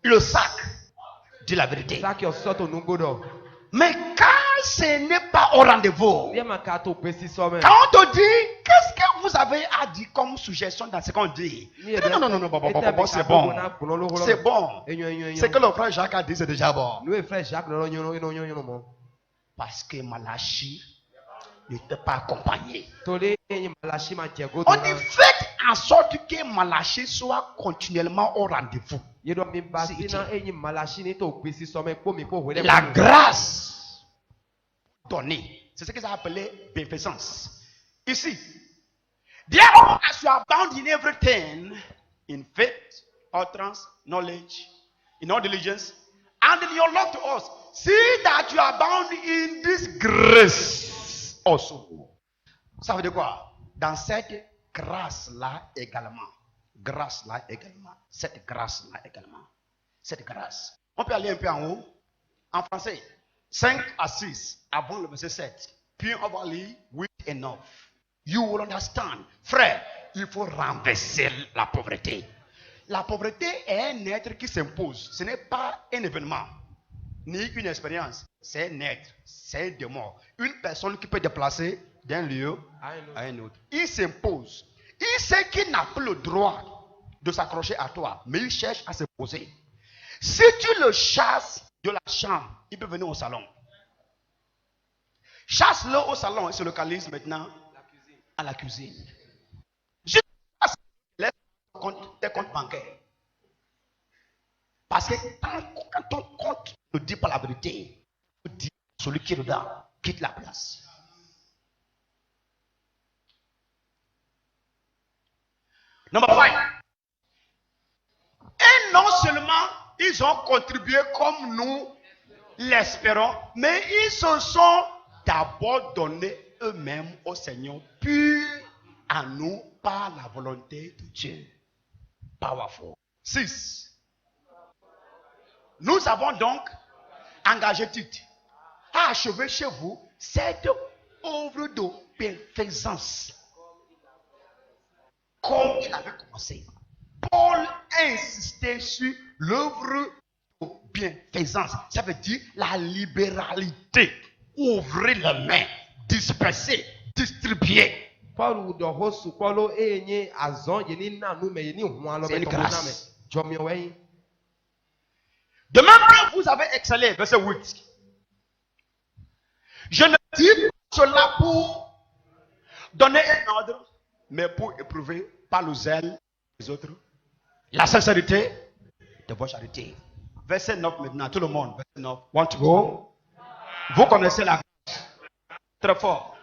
Le sac dit la vérité. Mais quand ce n'est pas au rendez-vous, quand on te dit, qu'est-ce que vous avez à dire comme suggestion dans ce qu'on dit? Non, c'est bon. C'est bon. Ce que le frère Jacques a dit, c'est déjà bon. Parce que Malachi n'était pas accompagné. On dit, faites en sorte que Malachi soit continuellement au rendez-vous. La grâce donnée, c'est ce qu'ils ont appelé bienfaisance. Ici, therefore, as you are bound in everything, in faith, utterance, knowledge, in all diligence, and in your love to us, see that you are bound in this grace also. Ça veut dire quoi? Dans cette grâce-là également. Grâce-là également. Cette grâce-là également. Cette grâce. On peut aller un peu en haut. En français. 5 à 6. Avant le verset 7. Puis on va lire 8 et 9. You will understand. Frère, il faut renverser la pauvreté. La pauvreté est un être qui s'impose. Ce n'est pas un événement. Ni une expérience. C'est un être. C'est un démon. Une personne qui peut déplacer d'un lieu à un autre. Il s'impose. Il sait qu'il n'a plus le droit de s'accrocher à toi, mais il cherche à se poser. Si tu le chasses de la chambre, il peut venir au salon. Chasse-le au salon et se localise maintenant à la cuisine. Juste laisse tes comptes bancaires. Parce que quand ton compte ne dit pas la vérité, dit celui qui est dedans quitte la place. Number 5. Et non seulement ils ont contribué comme nous l'espérons, mais ils se sont d'abord donnés eux-mêmes au Seigneur, puis à nous par la volonté de Dieu. Powerful. 6. Nous avons donc engagé Tite à achever chez vous cette œuvre de bienfaisance. Comme il avait commencé. Paul a insisté sur l'œuvre de bienfaisance. Ça veut dire la libéralité. Ouvrez les mains, disperser, distribuer. C'est une grâce. De même que vous avez excellé, verset 8. Je ne dis pas cela pour donner un ordre, mais pour éprouver par le zèle des autres la sincérité de vos charités. Verset 9 maintenant, tout le monde. Verset 9. Want to go? Vous connaissez la grâce. Très fort.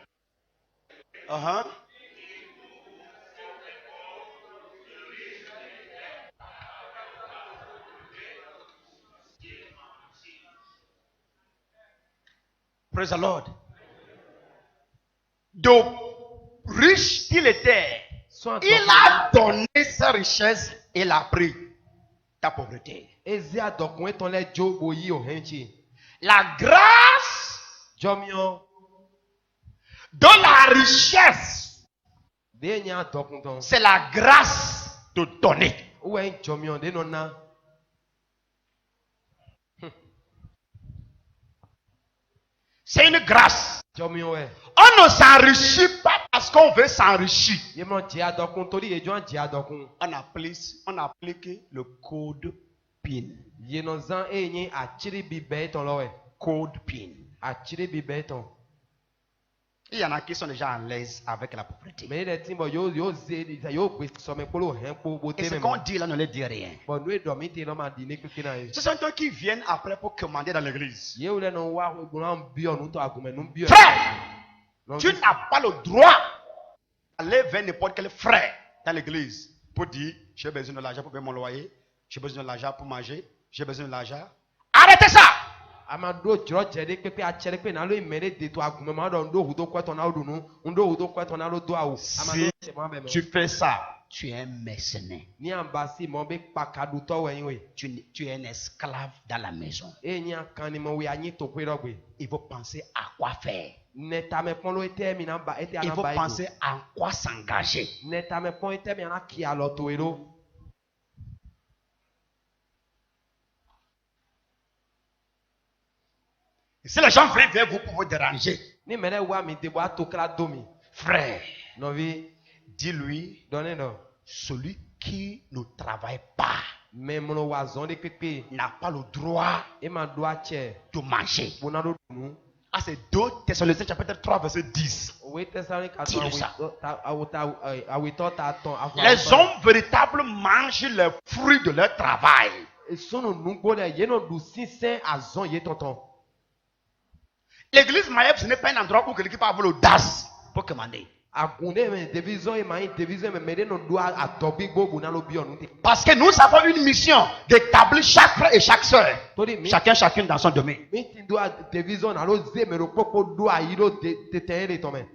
Praise the Lord. Donc, riche qu'il était, il a donné sa richesse et l'a pris. ta pauvreté. Ezi adokun eton le jo boyi o henchi. La grâce Jomio de la richesse, de nya adokun ton. c'est la grâce de donner. Ouwe jomio de nona. C'est une grâce. Jomio we. On ne s'enrichit pas parce qu'on veut s'enrichir. Yemo ji adokun tori ejo an ji adokun. On applique le code PIN. Yeno zan enyi achiri bibe ton lo we. Code PIN. Achiri bibe ton. Il y en a qui sont déjà à l'aise avec la pauvreté. Mais les timbo yo ze yo kwe so me polo hen po Et bote ce me. qu'on dit là ne leur dit rien. Bon nous dormi te no ma dine kukina e. Ce sont eux qui viennent après pour commander dans l'église. Ye ule no wa buran bio nu to agume nu bio. Frère, tu n'as pas le droit d'aller vers n'importe quel frère dans l'église pour dire j'ai besoin de l'argent pour payer mon loyer, j'ai besoin de l'argent pour manger, j'ai besoin de l'argent. Arrêtez ça! Amado jro jede pepe a chere pe na lo imere de to agume ma do ndo hudo kweto na odunu ndo hudo kweto na lo do awu. Si tu fais ça, tu es un mercenaire. Ni ambasi mo be pakadu to we yin we. Tu es un esclave dans la maison. E nya kan ni mo we anyi to kwe rogbe. Il faut penser à quoi faire. Neta me pon lo ete mi na ba ete Il ana faut ba. penser à quoi s'engager. Neta me pon ete mi ana ki alo to ero. Si les gens viennent vers vous pour vous déranger, Ni mele wa mi de bo atokra domi. frère, No vi dis-lui, donne no. celui qui ne travaille pas Me mono wa zon de pepe. n'a pas le droit E ma do a che. de manger. Bona do nu. Ah, c'est 2 Thessaloniciens chapitre 3 verset 10. We tesani ka Dis-le ton ça. awi to ta ton afa. Les hommes véritables mangent les fruits de leur travail. Sunu nugbo de ye no du sinsin azon ye tonton. L'église Maïf, ce n'est pas un endroit où quelqu'un peut avoir l'audace pour commander. Agunde me division e mai division me mede no do atobi gbogu na lo bi onu te. Parce que nous avons une mission d'établir chaque frère et chaque soeur. Tori mi Chacune dans son domaine. mi ti do division na lo ze me ro popo do ayiro te tere to me.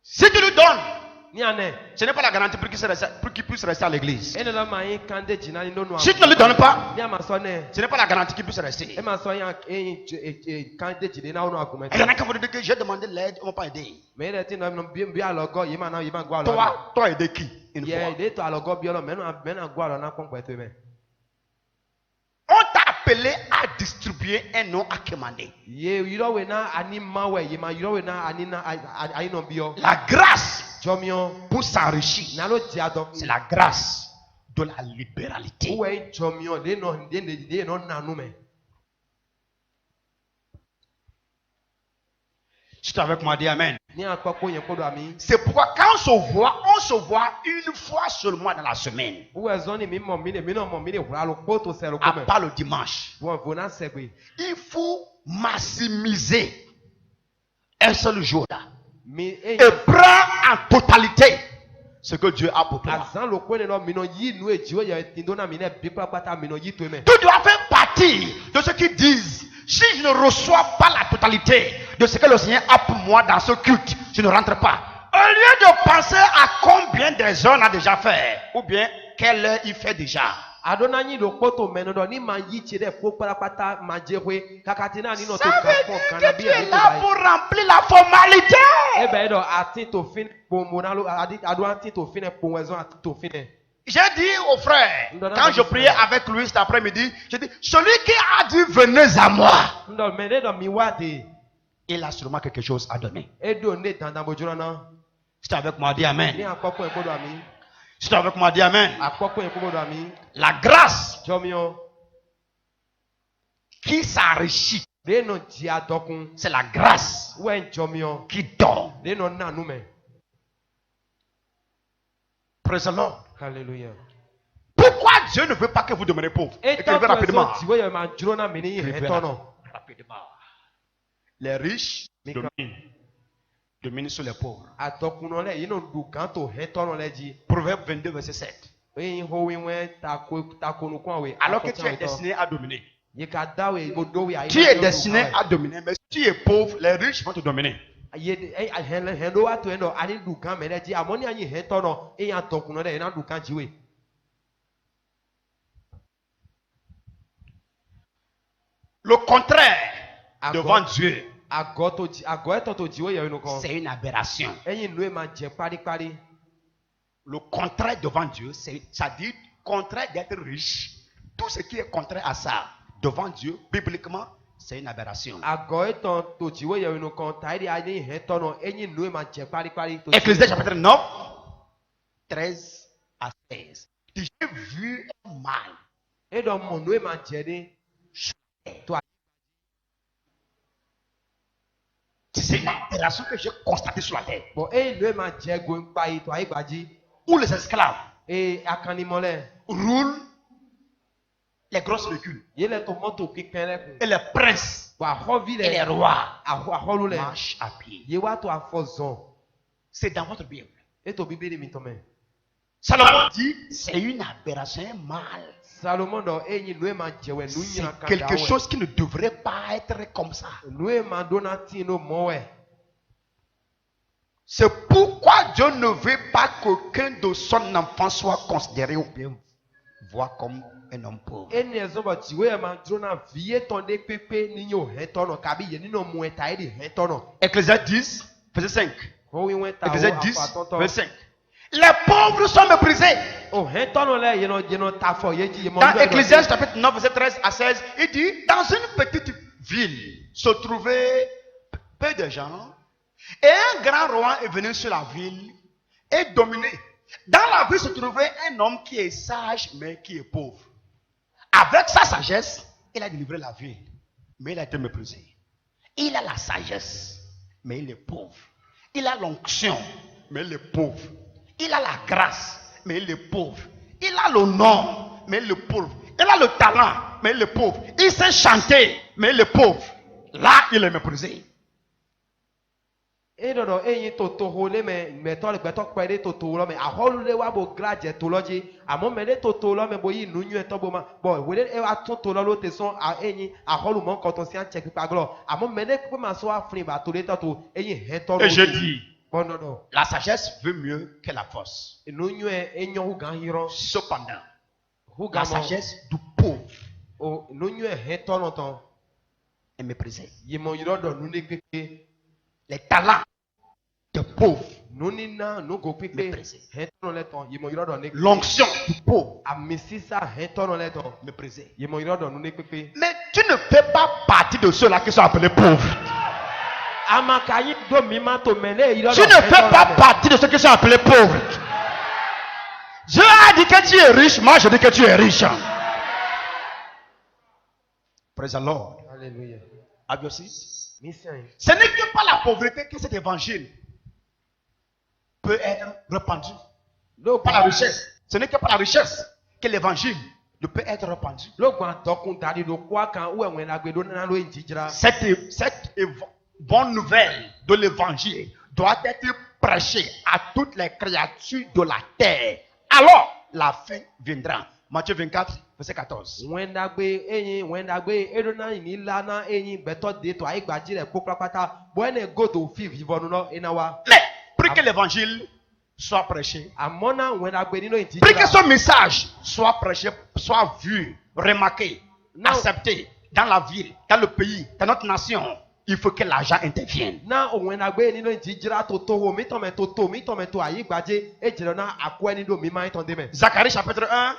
Si tu lui donnes, Ni ane. ce n'est pas la garantie pour qu'il puisse rester à l'église. Ene la mai kande jina ni no no. Si tu ne lui donnes pas, Ni ama so ne. ce n'est pas la garantie qu'il puisse rester. E ma so yan kande jide na ono agume. Il y en a qui vont dire que j'ai demandé l'aide, on ne m'a pas aidé. Me re ti no bi alogo ye ma na ye ma gwa alo. Toi aider qui? Une Ye fois. de to alogo bi olo me na gwa alo na kon pe to me. On t'a appelé à distribuer un nom à commander. Ye yiro we na ani mawe ye ma yiro we na ani na ai no bio. La grâce Jomio pour s'enrichir, na lo ti adok. c'est la grâce de la libéralité. Uwe jomio de no nanu me. Si tu es avec moi, dis Amen. Ni akoko yen kodo ami. C'est pourquoi quand on se voit une fois seulement dans la semaine, Uwe zoni mi mo mi no mo mi hura lo poto se lo à come. part le dimanche. Won vona segbe. Il faut maximiser un seul jour là Mi et prendre en totalité ce que Dieu a pour toi. azan lo ko ne no mi no yi nu ejiwe ye tindo na mi ne bi pata mi no yi to me. Tu dois faire partie de ceux qui disent, si je ne reçois pas la totalité de ce que le Seigneur a pour moi dans ce culte, je ne rentre pas. Au lieu de penser à combien des heures on a déjà fait, ou bien quelle heure il fait déjà. Adona nyi lo poto me no do ni ma yi ti de fo pata ma jewe kakati na ni no to Ça ka veut fo dire kan na que bi tu e es to là bai. pour remplir la formalité. E be do ati to fin po mo na lo ado ati to fin e po wezon ati to fin e. J'ai dit au frère, quand je priais avec lui cet après-midi, j'ai dit, celui qui a dit venez à moi, Ndo me de do mi wa de. il a sûrement quelque chose à donner. E do ne dandan bojuro na. Si tu es avec moi, dis Ni Amen. akoko en kodo ami. Si tu es avec moi, dis Amen. Akoko en kodo ami. La grâce Jomio qui s'enrichit, de no ji adokun. c'est la grâce Wen jomio qui donne. de no nanu me. Praise the Lord. Hallelujah. Pourquoi Dieu ne veut pas que vous demeurez pauvres? Et Écrivez rapidement. Jiwe yo ma juro na mi ni Écrivez he tono. rapidement. Les riches dominent sur les pauvres. Atokuno le yino du kanto he tono le ji. Proverbe 22, verset 7. Eyin ho wi wen takonu kwa we. Alors que tu es destiné à dominer. Ye ka dawe bodo we ayi. Tu es destiné à dominer, mais si tu es pauvre, les riches vont te dominer. Ye hendo ato endo ani du kan me le ji amoni anyi he tono eyin atokuno le na du kan jiwe. Le contraire Agora- devant Dieu, C'est c'est une aberration. Le Le contraire devant Dieu, ça dit contraire d'être riche. Tout ce qui est contraire à ça, devant Dieu, bibliquement, c'est une aberration. Ecclésiaste chapitre 9, 13 à 16. J'ai vu un mal. C'est une aberration que j'ai constatée sur la terre. Où les esclaves roulent les grosses véhicules. Et les princes et les rois marchent à pied. C'est dans votre Bible. Salomon dit c'est une aberration, un mal. C'est quelque chose qui ne devrait pas être comme ça. C'est pourquoi Dieu ne veut pas qu'aucun de son enfant soit considéré ou bien voit comme un homme pauvre. Ecclésiaste 10, verset 5. Ecclésiaste 10, verset 5. Les pauvres sont méprisés. Dans Ecclésiaste chapitre 9, verset 13 à 16, il dit, dans une petite ville se trouvaient peu de gens, et un grand roi est venu sur la ville et dominé. Dans la ville se trouvait un homme qui est sage, mais qui est pauvre. Avec sa sagesse, il a délivré la ville, mais il a été méprisé. Il a la sagesse, mais il est pauvre. Il a l'onction, mais il est pauvre. Il a la grâce, mais il est pauvre. Il a le nom, mais il est pauvre. Il a le talent, mais il est pauvre. Il sait chanter, mais il est pauvre. Là, il est méprisé. Et je dis, la sagesse veut mieux que la force. Cependant, la sagesse du pauvre est méprisée. Les talents des pauvres méprisés. L'onction du pauvre méprisée. Mais tu ne fais pas partie de ceux-là qui sont appelés pauvres. Tu ne fais pas partie de ceux qui sont appelés pauvres. Dieu a dit que tu es riche, moi je dis que tu es riche. Praise the Lord. Alléluia. Have you seen? Ce n'est que par la pauvreté que cet évangile peut être répandu. Par la richesse. Ce n'est que par la richesse que l'évangile ne peut être répandu. Cette bonne nouvelle de l'évangile doit être prêchée à toutes les créatures de la terre. Alors, la fin viendra. Matthieu 24, verset 14. Mais pour que l'évangile soit prêché, pour que son message soit prêché, soit vu, remarqué, accepté dans la ville, dans le pays, dans notre nation, il faut que l'argent intervienne. Zacharie chapitre 1.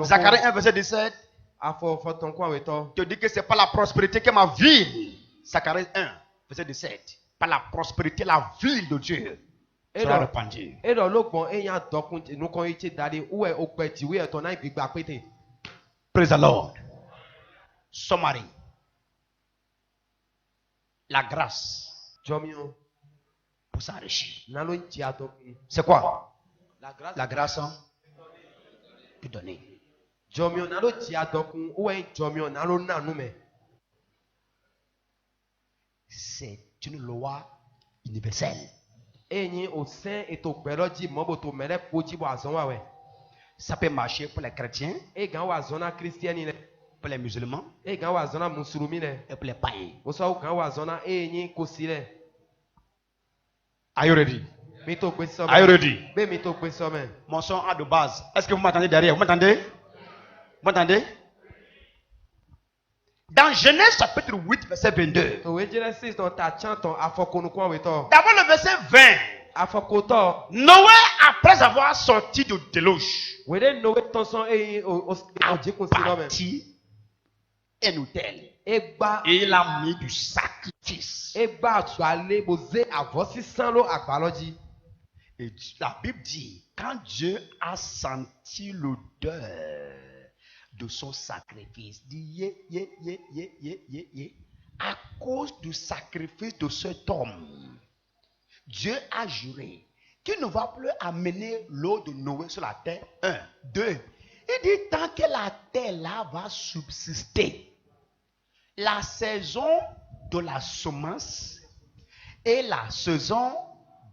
Zacharie 1 verset 17. Je dis que c'est pas la prospérité que ma ville. Zacharie 1 verset 17. Par la prospérité, la ville de Dieu sera répandue. Praise the Lord. Summary. La grâce pour s'enrichir. C'est quoi? La grâce de donner. C'est une loi universelle. Ça peut marcher pour les chrétiens, pour les musulmans et pour les païens. Are you ready? Are you ready? Mon son a de base. Est-ce que vous m'entendez derrière? Vous m'entendez? Vous m'entendez? Dans Genèse chapitre 8, verset 22. Oui, Genesis ton ta chanton afokonukwa weto. D'abord le verset 20. Afokoto. Noé, après avoir sorti de déluge, Wede Noé ton son a même. bâti un hôtel. Egba Et il a mis du sacrifice. egba tu aller boze avosi sanlo agbaloji. Et la Bible dit, quand Dieu a senti l'odeur de son sacrifice, dit à cause du sacrifice de cet homme, Dieu a juré qu'il ne va plus amener l'eau de Noé sur la terre. 1, 2. Il dit tant que la terre là va subsister, la saison de la semence et la saison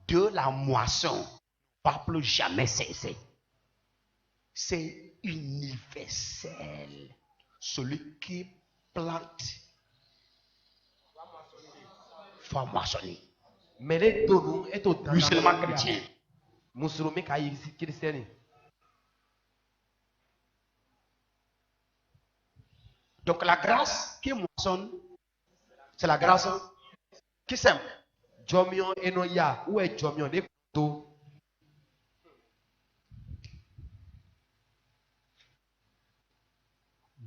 de la moisson ne va plus jamais cesser. C'est universel. Celui qui plante va moissonner. Mele donu eto dana. Musulman chrétien. Musulmi ka yisi kristiani. Donc la grâce qui moissonne, c'est la grâce qui sème. Jomion eno ya ou est jomion de to.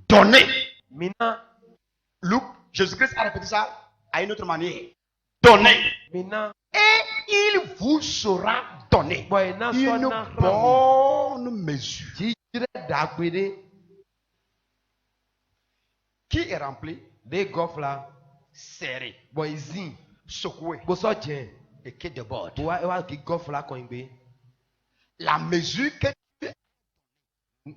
Donner. Mina Luc, Jésus-Christ a répété ça à une autre manière. Donner. mina Et il vous sera donné boy na so une na bonne mesure. jire dagbede Qui est rempli, de gofla serré, boy zin secoué bo so jen et qui déborde. bo wa ki gofla ko ngbe. La mesure que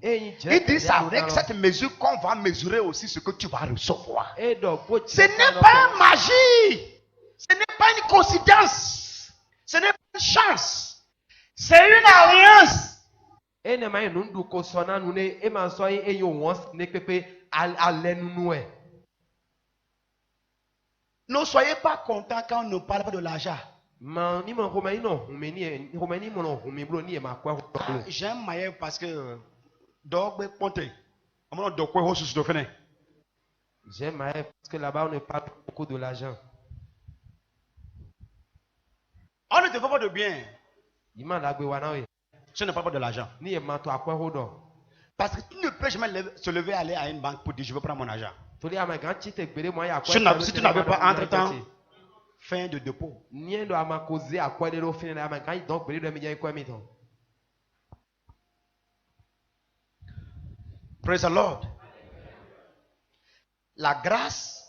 Eyin il dit, c'est avec cette mesure qu'on va mesurer aussi ce que tu vas recevoir. edo bo Ce n'est pas une magie. Ce n'est pas une coïncidence. Ce n'est pas une chance. C'est une alliance. ene mai nundu ko sona nune e ma so yin eyin won ne pepe alenu nu e. Ne soyez pas contents quand on ne parle pas de l'argent. Ma ni mo ko mai no humeni mo no humi bro ni e ma kwa Ah, j'aime Maïe parce que dogbe ponte. On de quoi hosus de fene. j'aime parce que là-bas on ne parle pas beaucoup de l'argent. On ne te fait pas de bien. Ima la gbe wana we Ce n'est pas de l'argent. ni e ma to akwa hodo. Parce que tu ne peux jamais se lever aller à une banque pour dire je veux prendre mon argent. Tori ama gan chite gbere mo ya akwa. Si tu n'avais pas entre-temps fin de dépôt. Ni endo ama koze akwa de ro fin na ama gan donc gbere do mi je ko mi ton. Praise the Lord. La grâce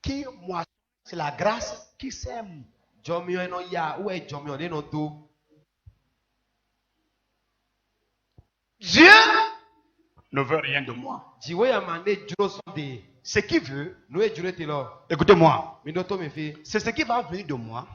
qui moissonne, c'est la grâce qui sème. Jomio eno ya ou e jomio de no do. Dieu ne veut rien de moi. Jiwe ya mane juro sonde. Ce qu'il veut, No e jure te lo. écoutez-moi, Mi do to me fi. c'est ce qui va venir de moi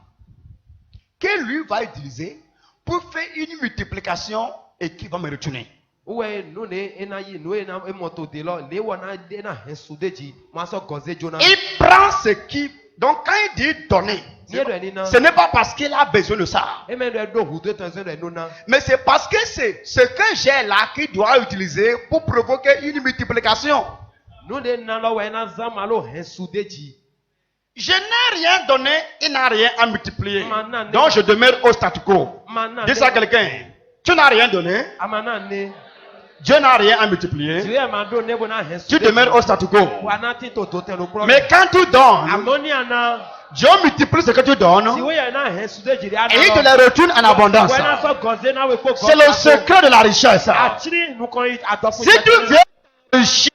que lui va utiliser pour faire une multiplication et qui va me retourner. Uwe no ne ena yi no ena e moto de lo le wona de na hesudeji ma so goze jona. Il prend ce qui... Donc quand il dit donner, ce n'est pas parce qu'il a besoin de ça. Mais c'est parce que c'est ce que j'ai là qu'il doit utiliser pour provoquer une multiplication. Je n'ai rien donné, il n'a rien à multiplier. Donc je demeure au statu quo. Dis ça à quelqu'un. Tu n'as rien donné. Dieu n'a rien à multiplier. Tu demeures au statu quo. Mais quand tu donnes, Dieu multiplie ce que tu donnes et il te le retourne en abondance. C'est le secret de la richesse. Si tu veux enrichir,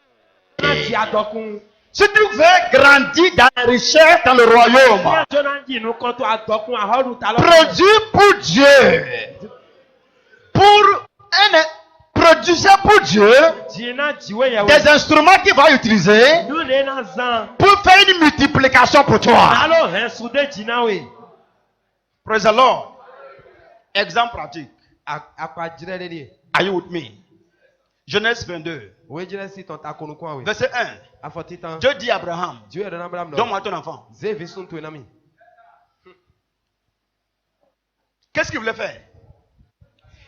si tu veux grandir dans la richesse dans le royaume, produis pour Dieu. Produisez pour Dieu des instruments qu'il va utiliser pour faire une multiplication pour toi. Praise the Lord. Exemple pratique. Are you with me? Genèse 22. Verset 1. Dieu dit à Abraham, donne-moi ton enfant. Qu'est-ce qu'il voulait faire?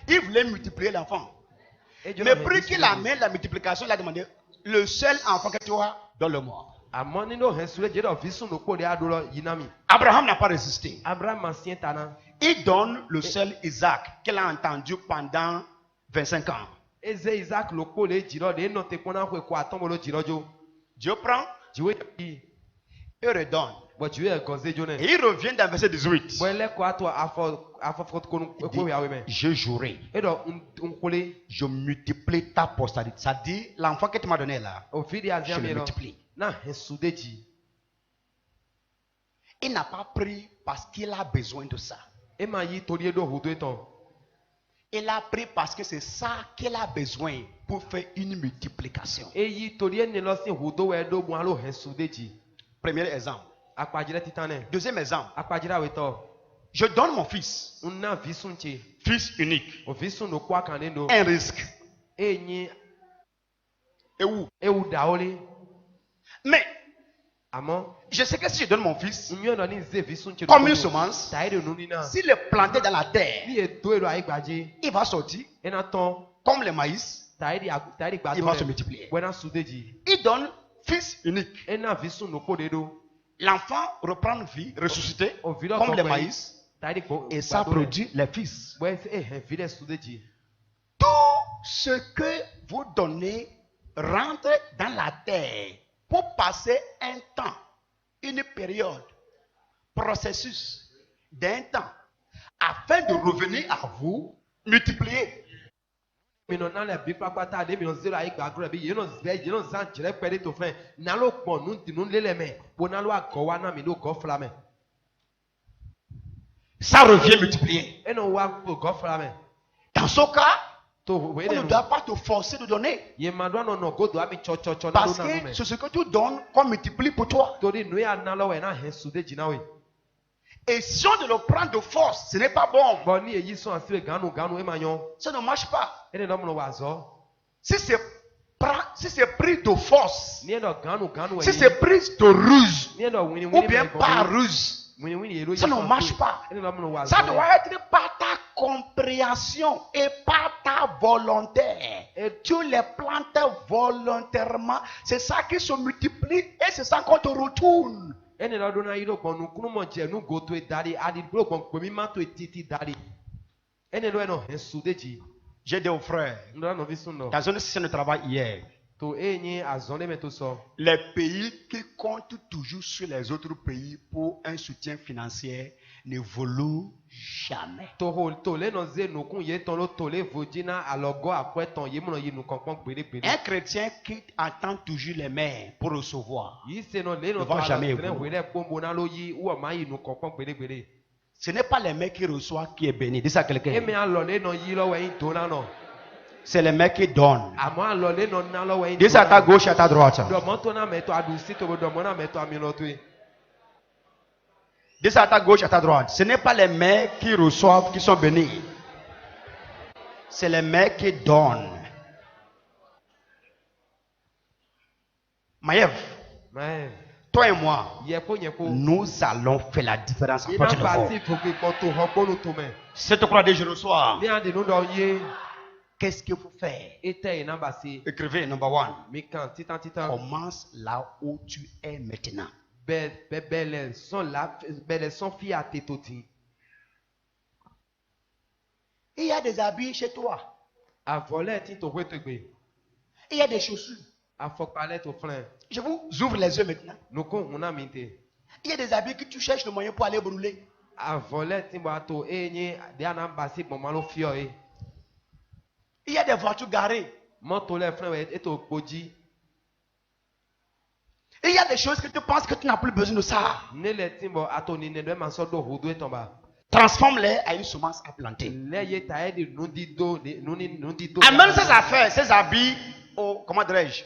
Il voulait multiplier l'enfant. Mais pour qu'il amène la multiplication, il a demandé, le seul enfant que tu as, donne-le-moi. Amoni no hensule je do visu no ko de adolo yinami. Abraham n'a pas résisté. Abraham ancien tana. Il donne le seul Isaac qu'il a entendu pendant 25 ans. Eze Isaac lo ko le jiro de no te kona ko atombo lo jiro jo. Dieu prend Jiwe et redonne. bo jiwe gonze jone. Et il revient dans verset 18. Bo le ko ato afo fot ko ko ya we me. Je jouerai. E do kole Je multiplie ta postérité. Ça dit, l'enfant que tu m'as donné là, o fidi je azia le me no. multiplie. Na hensude ji. Il n'a pas pris parce qu'il a besoin de ça. E ma yi tori do hudo eton. Il a pris parce que c'est ça qu'il a besoin pour faire une multiplication. E yi tori ne lo sin hudo we do bu alo hensude ji. Premier exemple. Akpajire titane. Deuxième exemple. Akpajira we to. Je donne mon fils, Una visunche. fils unique, O visun no kwa kan no. un risque. E nyi Et où? e u daole. Mais Amo je sais que si je donne mon fils nyo no ni ze visunche. comme une semence, Taire no ni na. s'il est planté dans la terre, Ni e do ero ai gbaje. il va sortir E na ton comme le maïs, taire il gbado. va se multiplier. Wena sudeji. Il donne fils unique. E na visun no ko de do. L'enfant reprend vie, ressuscité, O vilo comme le ko maïs, taire go. et ça produit les fils. Bo e he vile sudeji. Tout ce que vous donnez rentre dans la terre pour passer un temps, une période, processus d'un temps, afin de revenir à vous, multiplier. Mi no na le bi papata de mi no zero ai gbadura bi ye no zan jere pere to fen na lo pon nu lele me bo na lo ago wa na mi no go fla me Ça revient multiplier. e no wa go fla me Dans ce cas, to we on ne de doit pas te forcer de donner. ye ma do no go do ami cho na lo Parce na no que me c'est ce que tu donnes qu'on multiplie pour toi. to di nu ya na lo we na he su de jina we Et si on le prend de force, ce n'est pas bon. bo ni eyi so asire ganu e ma yon Ça ne marche pas. e no mo wa zo Si c'est pris de force, ni e no ganu si c'est pris de ruse, ni e no wini ou bien par ruse, wini ero ça ne marche pas. e no mo wa Ça zo doit être par ta compréhension et par ta volonté. Et tu les plantes volontairement. C'est ça qui se multiplie et c'est ça qu'on te retourne. ene la do na yiro gbonu kunu mo je nu go to e dari adi bro gbon pe mi ma to e titi dari ene lo eno hensu deji J'ai dit aux frères, ndo no visu no dans une session de travail hier, to enyi azonde me to so les pays qui comptent toujours sur les autres pays pour un soutien financier n'évoluent jamais. to le no ze no kun ye ton lo to le vojina alogo akweton ye mo no yi nu konpon gbere Un chrétien qui attend toujours les mains pour recevoir, yi se no le no Ne to va jamais alo évoluer. we le pombo na lo yi wo ma yi nu konpon gbere ce n'est pas les mains qui reçoivent qui est béni. Dis ça à e quelqu'un. me alo le no yi lo we yin to na no C'est les mains qui donnent. amo alo le no na lo we yin Dis ça à ta gauche et à ta droite. do mo to na me to adu si to do mo na me to ami lo to e Dis ça à ta gauche et à ta droite. Ce n'est pas les mains qui reçoivent qui sont bénis. C'est les mains qui donnent. Maëv, mais toi et moi, yepo nous allons faire la différence. à ina partir de ba maintenant. si to ke ko to ho ko nu to me Si tu crois que je reçois, ni ade no do ye qu'est-ce qu'il faut faire? ete ina ba si Écrivez number one. mi kan titan Commence là où tu es maintenant. belle son fille à tétoti Il y a des habits chez toi. a volé ti to wetegbe Il y a des chaussures. a fokpale to flan Je vous ouvre les yeux maintenant. no ko una minte Il y a des habits que tu cherches le moyen pour aller brûler. a volé ti ba to enyi de ana ba si bon malo fio e Il y a des voitures garées. moto le flan we eto poji Il y a des choses que tu penses que tu n'as plus besoin de ça. ne le timbo ato ni ne do ma so do hodo etomba Transforme-les à une semence à planter. le ye ta e de nundi do Amène ces affaires, ces habits au, comment dirais-je,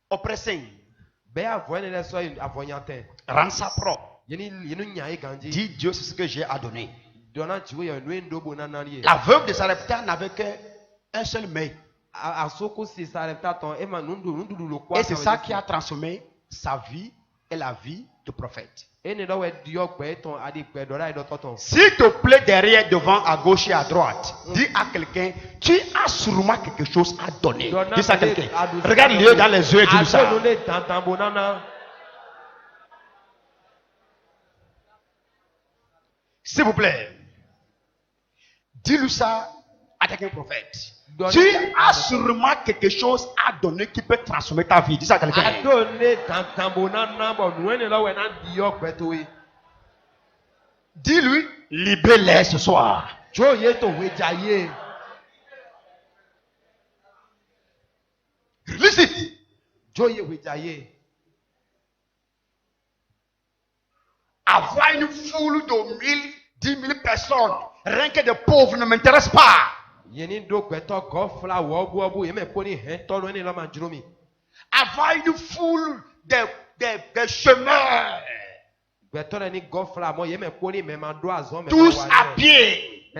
au pressing. be avoine le so avoyanten Rends ça propre. yenu nya e ganji Dis Dieu, c'est ce que j'ai à donner. dona jiwe yo nu ndo bo nanani La veuve de Sarepta n'avait qu'un seul mec. a soko si sa repta ton e ma nundu lo kwa Et c'est ça qui a transformé sa vie et la vie de prophète. Ene do we dio gbe ton adi gbe do ra do toton. S'il te plaît, derrière, devant, à gauche et à droite, dis à quelqu'un, tu as sûrement quelque chose à donner. Dis ça à quelqu'un. Regarde-le dans les yeux et dis ça. S'il vous plaît, dis-lui ça à quelqu'un prophète. Tu as sûrement quelque chose à donner qui peut transformer ta vie. Dis ça à quelqu'un. Dis-lui, libère-les ce soir. Release it. Avoir une foule de 10 000 personnes, rien que des pauvres, ne m'intéresse pas. Avoir une foule de chemins, tous à pied.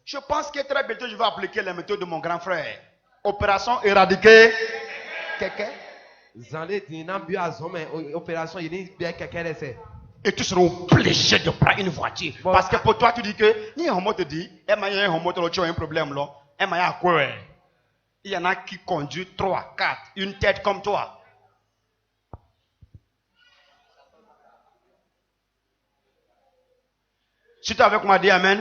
Je pense que très bientôt je vais appliquer les méthodes de mon grand frère. Opération éradiquer quelqu'un. Et tu seras obligé de prendre une voiture. Parce que pour toi, tu dis que ni un mot te dit, tu as un problème là. Il y en a qui conduisent 3, 4, une tête comme toi. Si tu es avec moi, dis Amen.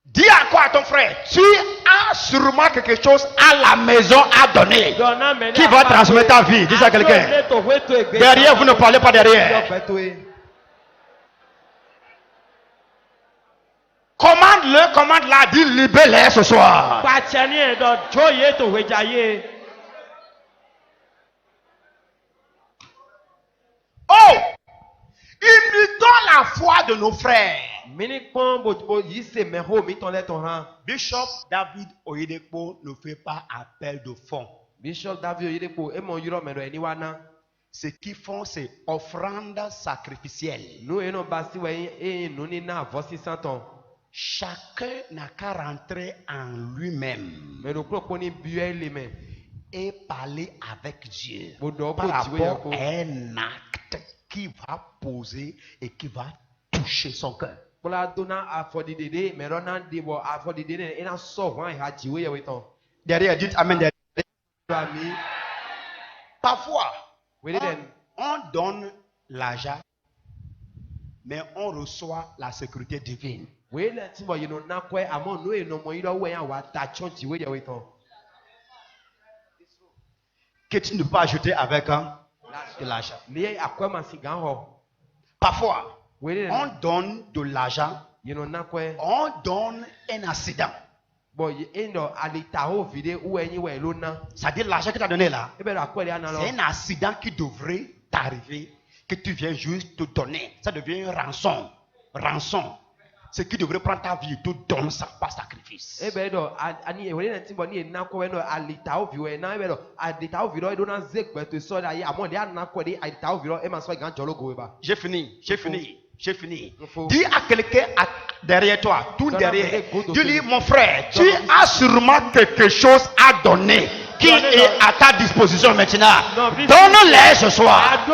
Dis à quoi à ton frère? Tu as sûrement quelque chose à la maison à donner qui va transmettre ta vie. Dis ça à quelqu'un. Derrière, vous ne parlez pas derrière. Commande-le, commande-la, dis libère-les ce soir. Oh! Imitons la foi de nos frères. Bishop David Oyedepo ne fait pas appel de fonds. Ce qu'ils font, c'est offrande sacrificielle. Chacun n'a qu'à rentrer en lui-même et parler avec Dieu par rapport à un acte qui va poser et qui va toucher son cœur. Derrière, dites Amen. Derrière. Parfois, on donne l'argent, mais on reçoit la sécurité divine. Que tu ne peux pas ajouter avec de l'argent. Parfois, on donne de l'argent, on donne un accident. C'est-à-dire l'argent que tu as donné là, c'est un accident qui devrait t'arriver, que tu viens juste te donner. Ça devient une rançon. Rançon. Ce qui devrait prendre ta vie, tu donnes ça par sacrifice. J'ai fini, j'ai fini, j'ai fini. Dis à quelqu'un derrière toi, tout derrière. Dis-lui, mon frère, tu as sûrement quelque chose à donner qui est à ta disposition maintenant. Donne-les ce soir.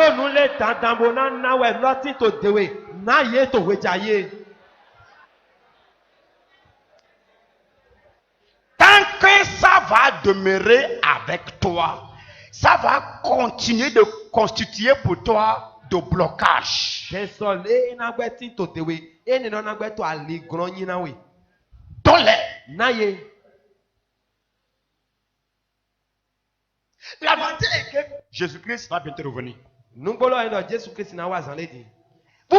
Tant que ça va demeurer avec toi, ça va continuer de constituer pour toi de blocage. Donne-les. L'avantage est que Jésus-Christ va bientôt revenir. Vous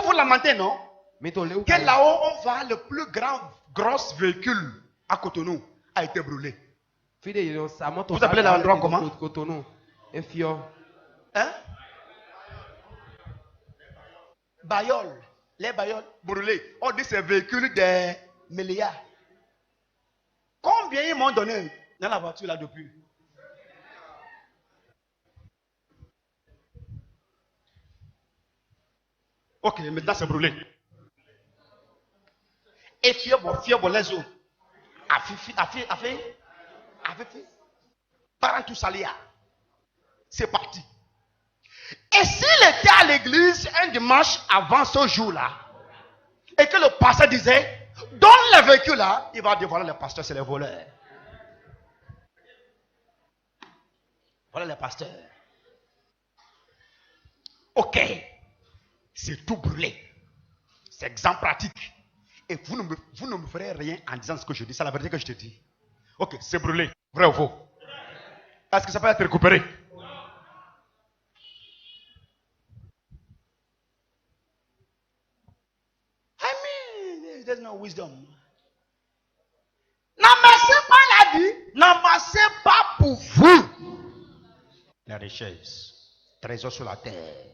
vous lamentez, non? Que là-haut, on va, le plus gros véhicule à Cotonou a été brûlé. Vous appelez l'endroit comment? Hein? Bayol. Les Bayol brûlés. On dit c'est véhicule des milliards. Combien ils m'ont donné dans la voiture là depuis? Ok, maintenant c'est brûlé. Et fiable les eaux. Parent tout salia. C'est parti. Et s'il était à l'église un dimanche avant ce jour-là, et que le pasteur disait, donne le véhicule là, il va dire, voilà les pasteurs, c'est les voleurs. Voilà les pasteurs. Ok, c'est tout brûlé. C'est exemple pratique. Et vous ne me ferez rien en disant ce que je dis. C'est la vérité que je te dis. Ok, c'est brûlé. Vrai ou faux? Est-ce que ça peut être récupéré? I mean, there's no wisdom. N'amassez pas, il a dit, n'amassez pas pour vous les richesses, trésors sur la terre,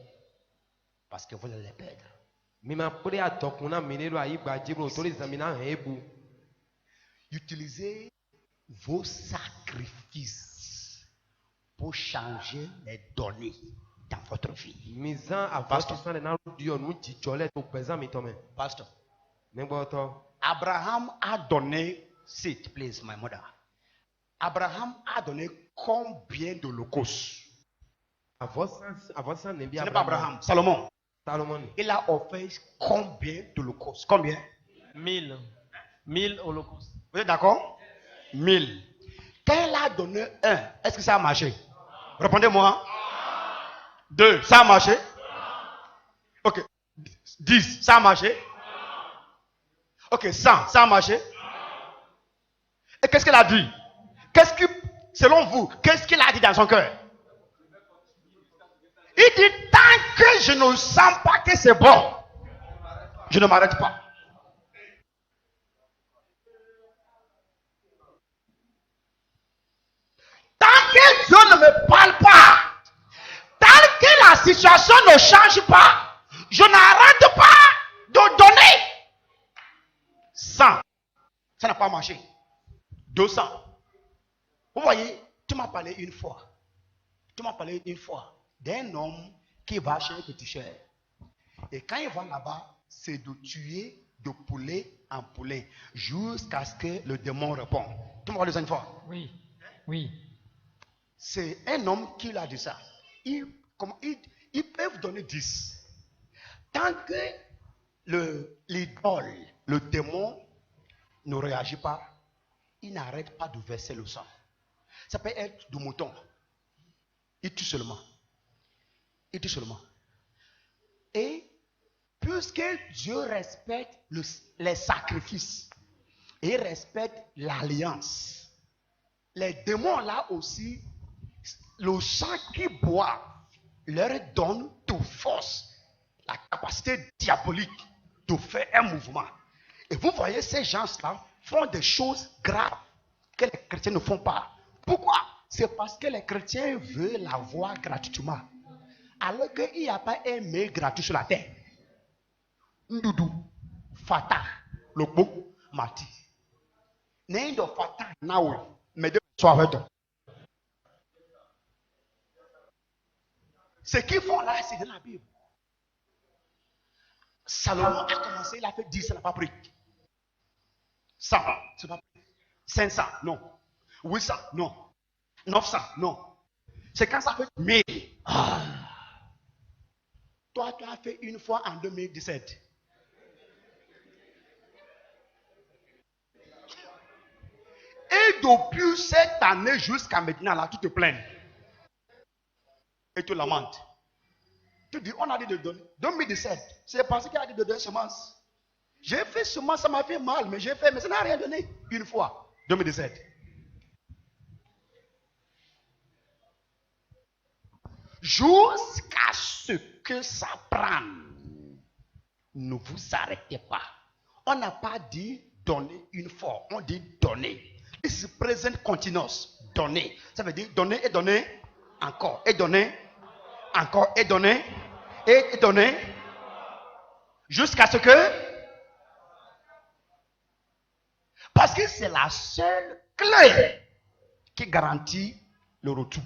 parce que vous allez les perdre. Utilisez vos sacrifices pour changer les données dans votre vie. Pasteur, Abraham a donné, sit please my mother. Abraham a donné combien d'holocaustes? Ce n'est pas Abraham, Salomon. Il a offert combien d'holocaustes? Combien? 1000. 1000 holocaustes. Vous êtes d'accord? 1000. Quand il a donné un, est-ce que ça a marché? Répondez-moi. 2, ça a marché? Ok. 10, ça a marché? Ok, 100, ça a marché? Et qu'est-ce qu'il a dit? Selon vous, qu'est-ce qu'il a dit dans son cœur? Il dit, tant que je ne sens pas que c'est bon, je ne m'arrête pas. Tant que Dieu ne me parle pas, tant que la situation ne change pas, je n'arrête pas de donner. 100, ça n'a pas marché. 200. Vous voyez, tu m'as parlé une fois. D'un homme qui va chez un féticheur. Et quand il va là-bas, c'est de tuer de poulet en poulet jusqu'à ce que le démon réponde. Tu m'as parlé ça une fois? Oui. Oui. C'est un homme qui l'a dit ça. Ils peuvent donner 10. Tant que l'idole, le démon ne réagit pas, il n'arrête pas de verser le sang. Ça peut être du mouton. Il tue seulement. Et puisque Dieu respecte les sacrifices et respecte l'alliance, les démons là aussi, le sang qu'ils boivent leur donne de force, la capacité diabolique de faire un mouvement. Et vous voyez, ces gens-là font des choses graves que les chrétiens ne font pas. Pourquoi? C'est parce que les chrétiens veulent l'avoir gratuitement. Alors qu'il n'y a pas un mail gratuit sur la terre. Ndoudou, Fata, Lobo, Mati. N'est de Fata, Naoui, mais de Soiveton. Ce qu'ils font là, c'est de la Bible. Salomon a commencé, il a fait 10, ça n'a pas pris. 100, ça n'a pas pris. 500, non. 800, non. 900, non. C'est quand ça fait 1000. Ah. Toi, tu as fait une fois en 2017. Et depuis cette année jusqu'à maintenant, là, tu te plains. Et tu lamentes. Tu dis, on a dit de donner. 2017, c'est parce qu'il a dit de donner semence. J'ai fait semence, ça m'a fait mal, mais j'ai fait, mais ça n'a rien donné. Une fois, 2017. Jusqu'à ce que ça prenne. Ne vous arrêtez pas. On n'a pas dit donner une fois, on dit donner. This is present continuous. Donner. Ça veut dire donner et donner encore. Et donner encore et donner et donner. Jusqu'à ce que. Parce que c'est la seule clé qui garantit le retour.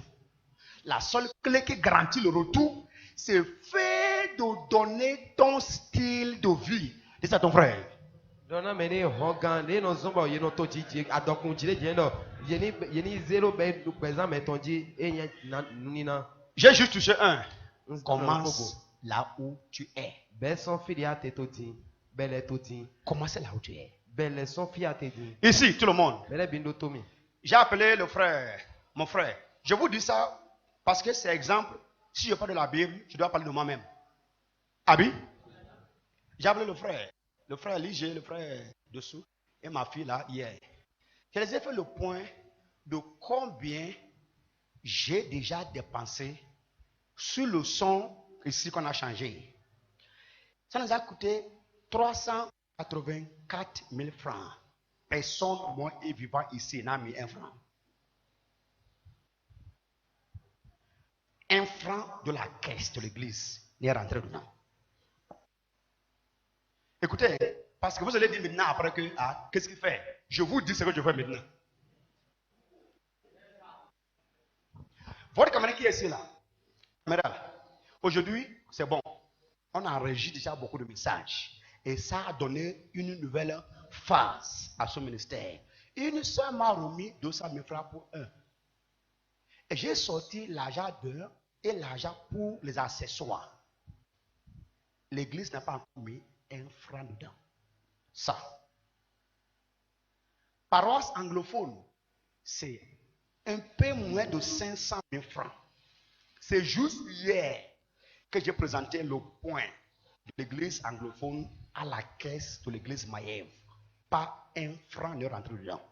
La seule clé qui garantit le retour, c'est fait de donner ton style de vie. Dis ça à ton frère. J'ai juste touché un. Commence là où tu es. Commencez là où tu es. Ici, tout le monde. J'ai appelé le frère, mon frère. Je vous dis ça parce que c'est exemple. Si je parle de la Bible, je dois parler de moi-même. Abi? J'ai appelé le frère. Le frère Ligé, le frère dessous, et ma fille là, hier. Je les ai fait le point de combien j'ai déjà dépensé sur le son ici qu'on a changé. Ça nous a coûté 384 000 francs. Personne, moi et vivant ici, n'a mis un franc. Un franc de la caisse de l'église n'est rentré dedans. Écoutez, parce que vous allez dire maintenant après que, qu'est-ce qu'il fait? Je vous dis ce que je fais maintenant. Votre caméra qui est ici là, aujourd'hui, c'est bon. On a enregistré déjà beaucoup de messages. Et ça a donné une nouvelle phase à ce ministère. Une sœur m'a remis 200 000 francs pour un. Et j'ai sorti l'argent d'un et l'argent pour les accessoires. L'église n'a pas encore mis un franc dedans. Ça. Paroisse anglophone, c'est un peu moins de 500 000 francs. C'est juste hier que j'ai présenté le point de l'église anglophone à la caisse de l'église Maïev. Pas un franc ne rentre dedans.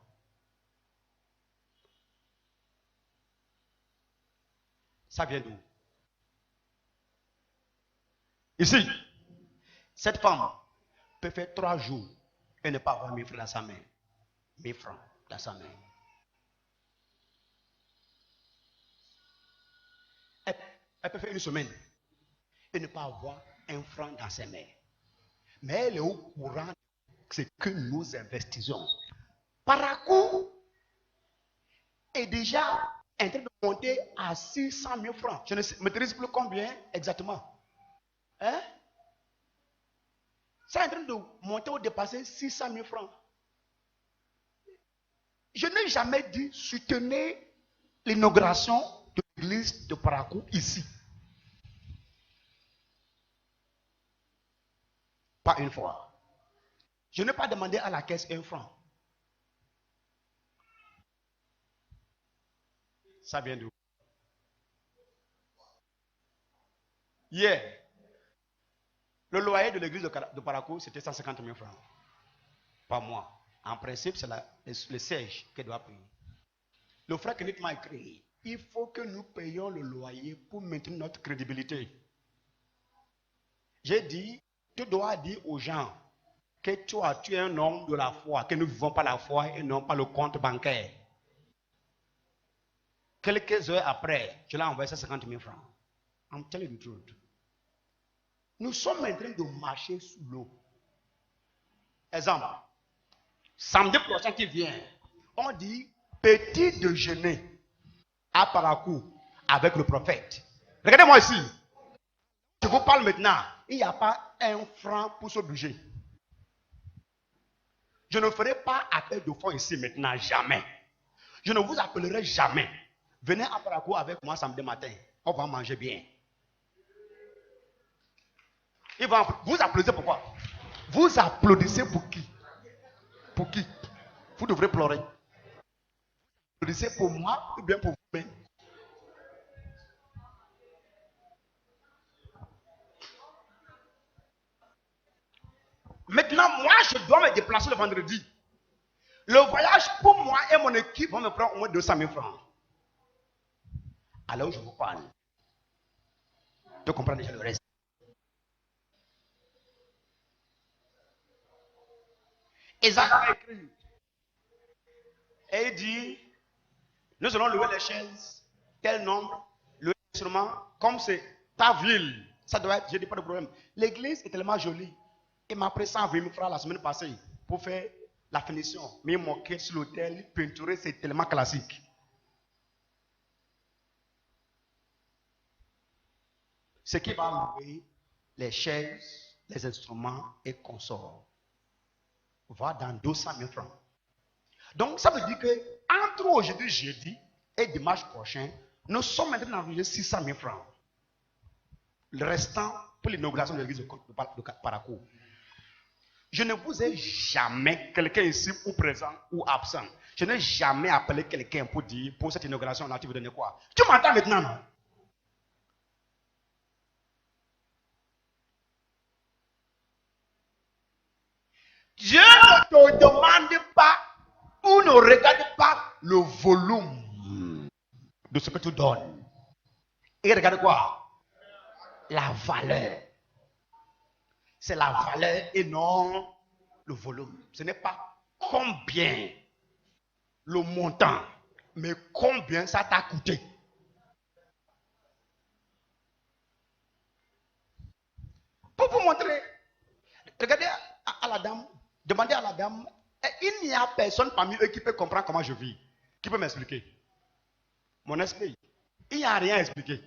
Ça vient d'où? Ici, cette femme peut faire 3 jours et ne pas avoir 1000 francs dans sa main. 1000 francs dans sa main. Elle peut faire une semaine et ne pas avoir un franc dans ses mains. Mais elle est au courant de ce que nous investissons. Parakou est déjà en train de monter à 600 000 francs. Je ne maîtrise plus combien exactement. Hein? C'est en train de monter ou dépasser 600 000 francs. Je n'ai jamais dit soutenir l'inauguration de l'église de Parakou ici. Pas une fois. Je n'ai pas demandé à la caisse 1 franc. Ça vient d'où? Hier, le loyer de l'église de Parakou, c'était 150 000 francs. Par mois. En principe, c'est le siège qui doit payer. Le frère Kenneth m'a écrit, il faut que nous payions le loyer pour maintenir notre crédibilité. J'ai dit, tu dois dire aux gens que tu es un homme de la foi, que nous ne vivons pas la foi et non pas le compte bancaire. Quelques heures après, je l'ai envoyé 150 000 francs. I'm telling you the truth. Nous sommes en train de marcher sous l'eau. Exemple, samedi prochain qui vient, on dit petit déjeuner à Parakou avec le prophète. Regardez-moi ici. Je vous parle maintenant. Il n'y a pas un franc pour ce budget. Je ne ferai pas appel de fonds ici maintenant, jamais. Je ne vous appellerai jamais. Venez à Parakou avec moi samedi matin. On va manger bien. Vous applaudissez pourquoi? Vous applaudissez pour qui? Pour qui? Vous devrez pleurer. Vous applaudissez pour moi ou bien pour vous-même? Maintenant, moi, je dois me déplacer le vendredi. Le voyage pour moi et mon équipe vont me prendre au moins 200 000 francs. Alors, je vous parle. Tu comprends déjà le reste. Isaac a écrit. Et il dit, nous allons louer les chaises, tel nombre, louer l'instrument, comme c'est ta ville. Ça doit être, je dis pas de problème. L'église est tellement jolie. Il m'a pris 120 000 francs la semaine passée pour faire la finition. Mais moquer sur l'hôtel, peinturer, c'est tellement classique. Ce qui va louer les chaises, les instruments et consorts va dans 200 000 francs. Donc, ça veut dire que entre aujourd'hui, jeudi et dimanche prochain, nous sommes maintenant dans 600 000 francs. le restant pour l'inauguration de l'église de Parakou. Je ne vous ai jamais, quelqu'un ici ou présent ou absent, je n'ai jamais appelé quelqu'un pour dire, pour cette inauguration, là, tu veux donner quoi? Tu m'entends maintenant, non? Dieu ne te demande pas ou ne regarde pas le volume de ce que tu donnes. Et regarde quoi? La valeur. C'est la valeur et non le volume. Ce n'est pas combien le montant, mais combien ça t'a coûté. Pour vous montrer, regardez à la dame, demandez à la dame, il n'y a personne parmi eux qui peut comprendre comment je vis, qui peut m'expliquer. Mon esprit, il n'y a rien à expliquer.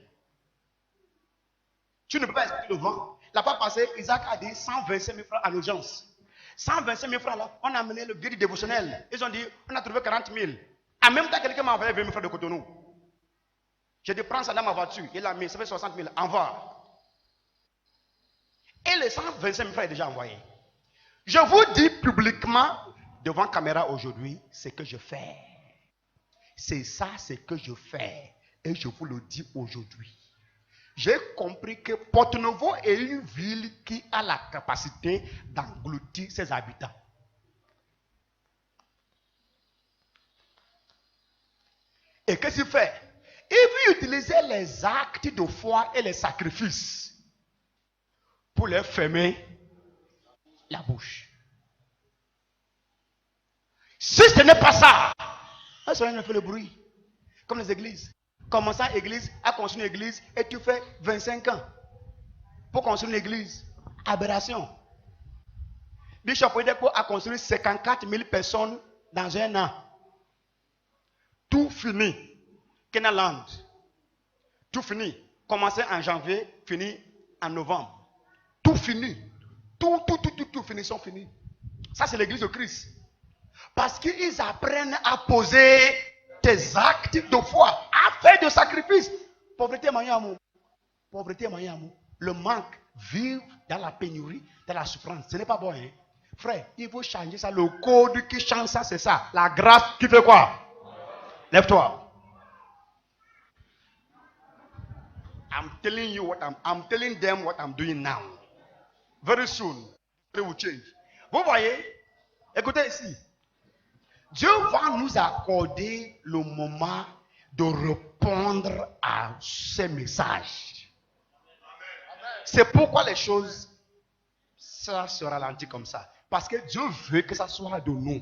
Tu ne peux pas expliquer le vent. La fois passée, Isaac a dit 125 000 francs à l'urgence. 125 000 francs là, on a amené le guide dévotionnel. Ils ont dit, on a trouvé 40 000. En même temps, quelqu'un m'a envoyé 20 000 francs de Cotonou. J'ai dit, prends ça dans ma voiture. Il a mis, ça fait 60 000. Envoie. Et les 125 000 francs est déjà envoyé. Je vous dis publiquement, devant caméra aujourd'hui, ce que je fais. C'est ça, ce que je fais. Et je vous le dis aujourd'hui. J'ai compris que Porto-Novo est une ville qui a la capacité d'engloutir ses habitants. Et qu'est-ce qu'il fait? Il veut utiliser les actes de foi et les sacrifices pour leur fermer la bouche. Si ce n'est pas ça, ça ne fait le bruit. Comme les églises. Commencer à église, à construire une église, et tu fais 25 ans pour construire une église. Aberration. Bishop Oyedepo a construit 54 000 personnes dans un an. Tout fini. Kenaland. Tout fini. Commencé en janvier, fini en novembre. Tout fini. Tout fini, sont finis. Ça, c'est l'église de Christ. Parce qu'ils apprennent à poser des actes de foi, à faire de sacrifices. Pauvreté, maniamu. Pauvreté, maniamu. Le manque, vivre dans la pénurie, dans la souffrance. Ce n'est pas bon, hein? Frère, il faut changer ça. Le code qui change ça, c'est ça. La grâce qui fait quoi? Lève-toi. I'm telling you what I'm telling them what I'm doing now. Very soon, it will change. Vous voyez? Écoutez ici. Dieu va nous accorder le moment de répondre à ces messages. C'est pourquoi les choses, ça se ralentit comme ça. Parce que Dieu veut que ça soit de nous.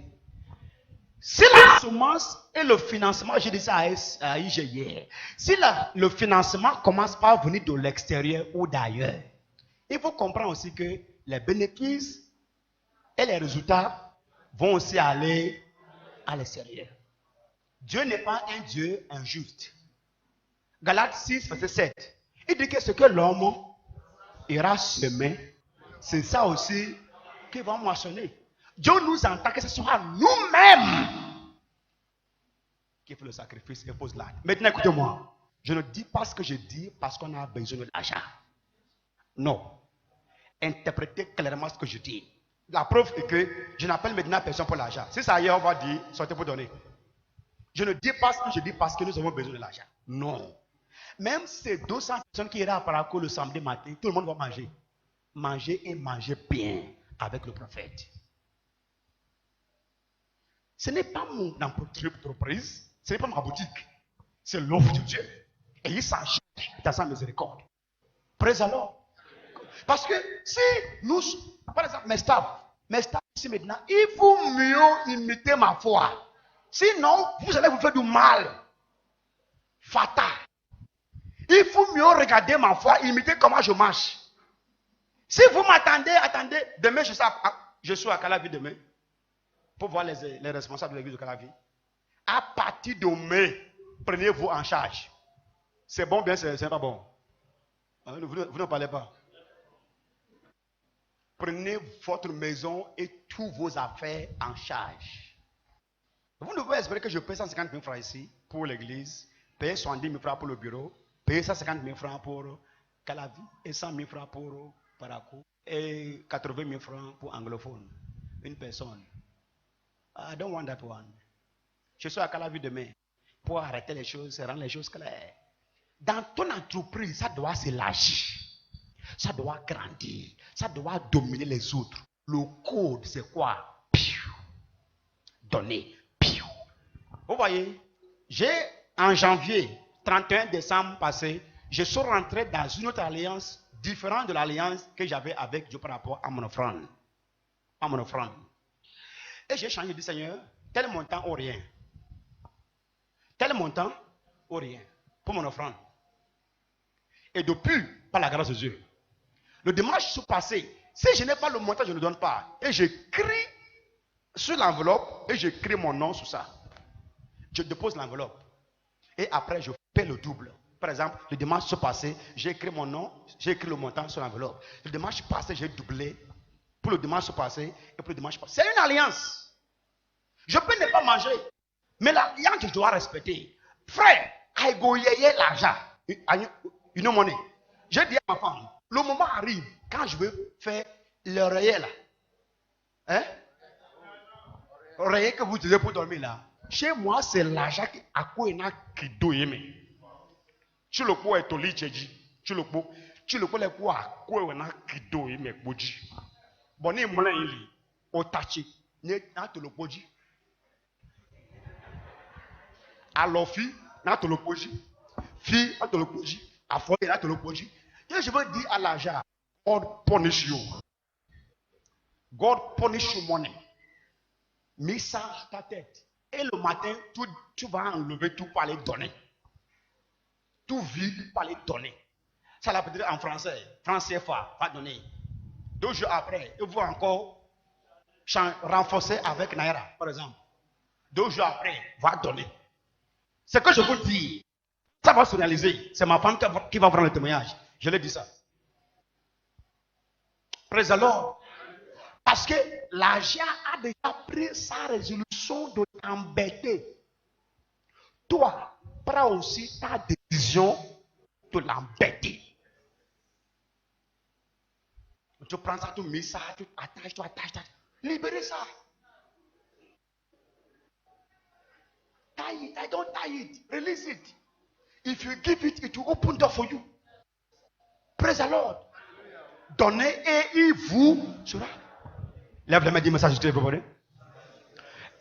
Si la semence et le financement, je dis ça à IG hier, si le financement commence par venir de l'extérieur ou d'ailleurs, il faut comprendre aussi que les bénéfices et les résultats vont aussi aller à l'extérieur. Dieu n'est pas un Dieu injuste. Galates 6, verset 7. Il dit que ce que l'homme ira semer, c'est ça aussi qu'il va moissonner. Dieu nous entend que ce soit nous-mêmes qui fait le sacrifice et pose l'acte. Maintenant, écoutez-moi. Je ne dis pas ce que je dis parce qu'on a besoin de l'argent. Non. Interprétez clairement ce que je dis. La preuve est que je n'appelle maintenant personne pour l'argent. Si ça y est, on va dire, sortez pour donner. Je ne dis pas ce que je dis parce que nous avons besoin de l'argent. Non. Même ces 200 personnes qui iraient à Parakou le samedi matin, tout le monde va manger. Manger et manger bien avec le prophète. Ce n'est pas mon entreprise, ce n'est pas ma boutique. C'est l'offre de Dieu. Et il s'agit dans sa miséricorde. Praise alors. Parce que si nous, par exemple, mes staffs ici maintenant, il faut mieux imiter ma foi. Sinon, vous allez vous faire du mal. Fatal. Il faut mieux regarder ma foi, imiter comment je marche. Si vous m'attendez, attendez, demain je suis à Calavi demain. Pour voir les responsables de l'église de Calavi. À partir de mai, prenez-vous en charge. C'est bon, bien, c'est pas bon. Vous ne parlez pas. Prenez votre maison et toutes vos affaires en charge. Vous ne pouvez espérer que je paye 150 000 francs ici pour l'église, payer 70 000 francs pour le bureau, payer 150 000 francs pour Calavi et 100 000 francs pour Parakou et 80 000 francs pour anglophone. Une personne. I don't want that one. Je suis à Calavi demain pour arrêter les choses, rendre les choses claires. Dans ton entreprise, ça doit s'élargir. Ça doit grandir. Ça doit dominer les autres. Le code, c'est quoi? Donner. Vous voyez, en janvier, 31 décembre passé, je suis rentré dans une autre alliance différente de l'alliance que j'avais avec Dieu par rapport à mon offrande. Et j'ai changé, dit Seigneur, tel montant ou rien. Tel montant ou rien. Pour mon offrande. Et depuis, par la grâce de Dieu, le dimanche sous passé, si je n'ai pas le montant, je ne donne pas. Et j'écris sur l'enveloppe et j'écris mon nom sur ça. Je dépose l'enveloppe. Et après, je paie le double. Par exemple, le dimanche passé, j'ai écrit mon nom, j'ai écrit le montant sur l'enveloppe. Le dimanche passé, j'ai doublé pour le dimanche passé et pour le dimanche passé. C'est une alliance. Je peux ne pas manger. Mais l'alliance, je dois respecter. Frère, I go yeye l'argent. You know money. J'ai dit à ma femme, le moment arrive quand je veux faire l'oreiller là. Hein? L'oreiller que vous utilisez pour dormir là. Chez moi, c'est l'argent qui doit aimer. Tu le quoi est au lit, tu le quoi les quoi qui doit aimer. Bon, il m'a dit, au tachi, n'a te le poji. Alors, fille, n'a te le poji. Fille, n'a te le poji. À foyer, n'a te le poji. Et je veux dire à l'argent, God punish you. God punish you money. Mets ça à ta tête. Et le matin, tu vas enlever tout par les donner. Tout vide par les donner. Ça l'a peut-être en français. Français va donner. 2 jours après, il va encore renforcer avec Naira, par exemple. 2 jours après, va donner. Ce que je vous dis, ça va se réaliser. C'est ma femme qui va prendre le témoignage. Je l'ai dit ça. Praise the Lord. Parce que l'argent a déjà pris sa résolution de t'embêter. Toi, prends aussi ta décision de l'embêter. Tu prends ça, tu mets ça, tu attaches. Libérez ça. Tie it. I don't tie it. Release it. If you give it, it will open door for you. Praise the Lord. Donnez et il vous sera. Lève les mains, dis message de everybody.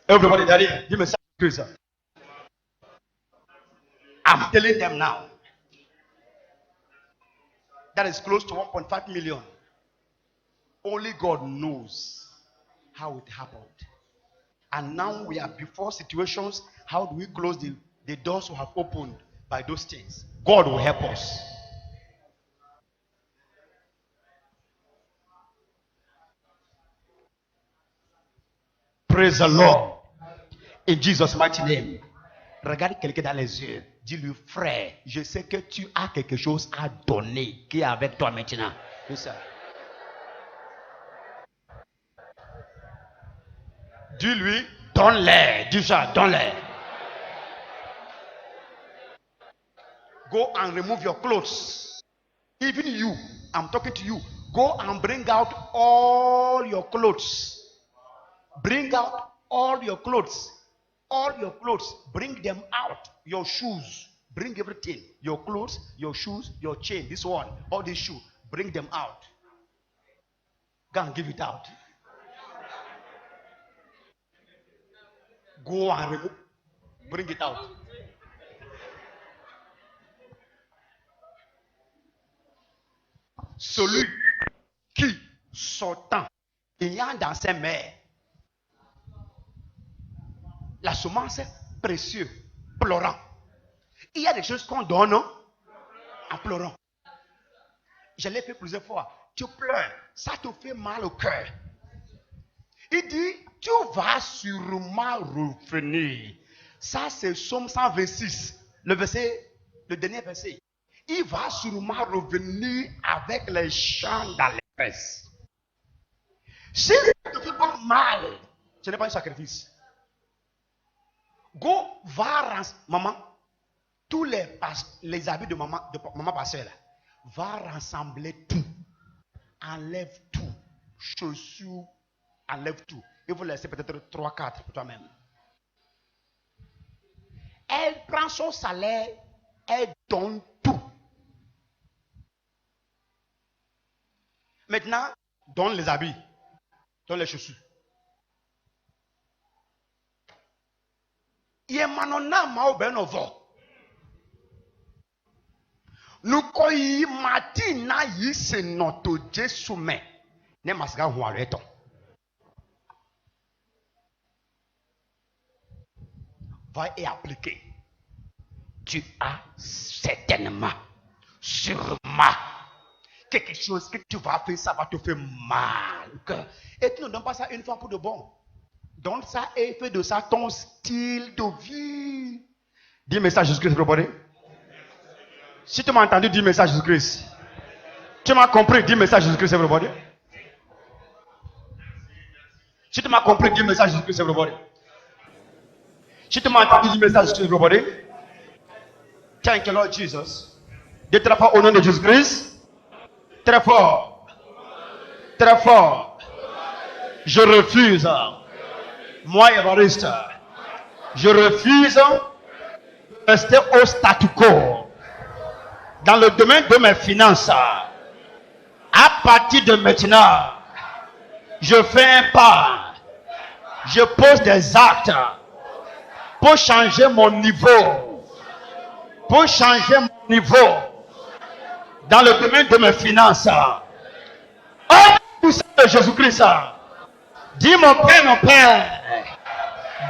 Everybody derrière, dis message de ça. I'm telling them now. That is close to 1.5 million. Only God knows how it happened. And now we are before situations. How do we close the doors we have opened by those things? God will help us. Praise the Lord. In Jesus' mighty name. Regarde quelqu'un dans les yeux. Dis-lui, frère, je sais que tu as quelque chose à donner qui est avec toi maintenant. C'est ça. Dis-lui, donne-les. Dis ça, donne-les. Go and remove your clothes. Even you, I'm talking to you. Go and bring out all your clothes. Bring out all your clothes. All your clothes. Bring them out. Your shoes. Bring everything. Your clothes, your shoes, your chain. This one. All these shoes. Bring them out. Go and give it out. Go and remove. Bring it out. Celui qui, sortant, ayant dans ses mains la semence précieuse, pleurant. Il y a des choses qu'on donne, non? En pleurant. Je l'ai fait plusieurs fois. Tu pleures, ça te fait mal au cœur. Il dit, tu vas sûrement revenir. Ça, c'est Somme 126, le dernier verset. Il va sûrement revenir avec les chants d'allégresse. Si ça te fait pas mal, ce n'est pas un sacrifice. Go, va, maman, tous les habits de maman pasteur là. Va rassembler tout. Enlève tout. Chaussures, enlève tout. Il faut laisser peut-être 3-4 pour toi-même. Elle prend son salaire, elle donne tout. Maintenant, donne les habits, donne les chaussures. Yemanona mao benovo. Nous koyi matina yi se noto Jesu me. Ne masga huareto. Va y appliquer. Tu as certainement, sûrement, quelque chose que tu vas faire, ça va te faire mal. Et tu ne donnes pas ça une fois pour de bon. Donne ça et fais de ça ton style de vie. Dis message Jésus-Christ, everybody. Si tu m'as entendu, dis message Jésus-Christ. Tu m'as compris, dis message Jésus-Christ, everybody. Si tu m'as compris, dis message Jésus-Christ, everybody. Si tu m'as entendu, dis message Jésus-Christ, everybody. Thank you, Lord Jesus. Dis très fort au nom de Jésus-Christ. Très fort. Très fort. Je refuse. Moi, Évariste, je refuse de rester au statu quo dans le domaine de mes finances. À partir de maintenant, je fais un pas, je pose des actes pour changer mon niveau, pour changer mon niveau dans le domaine de mes finances. Oh, tout ça de Jésus-Christ. Dis mon Père,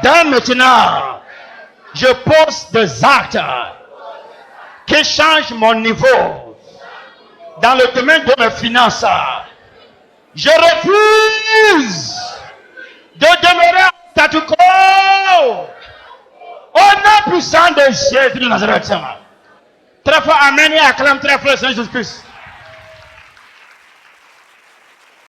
dès maintenant, je pose des actes qui changent mon niveau dans le domaine de mes finances. Je refuse de demeurer en statu quo. Au nom puissant de Jésus de Nazareth. Très fort, amen et acclame très fort le Seigneur Jésus-Christ.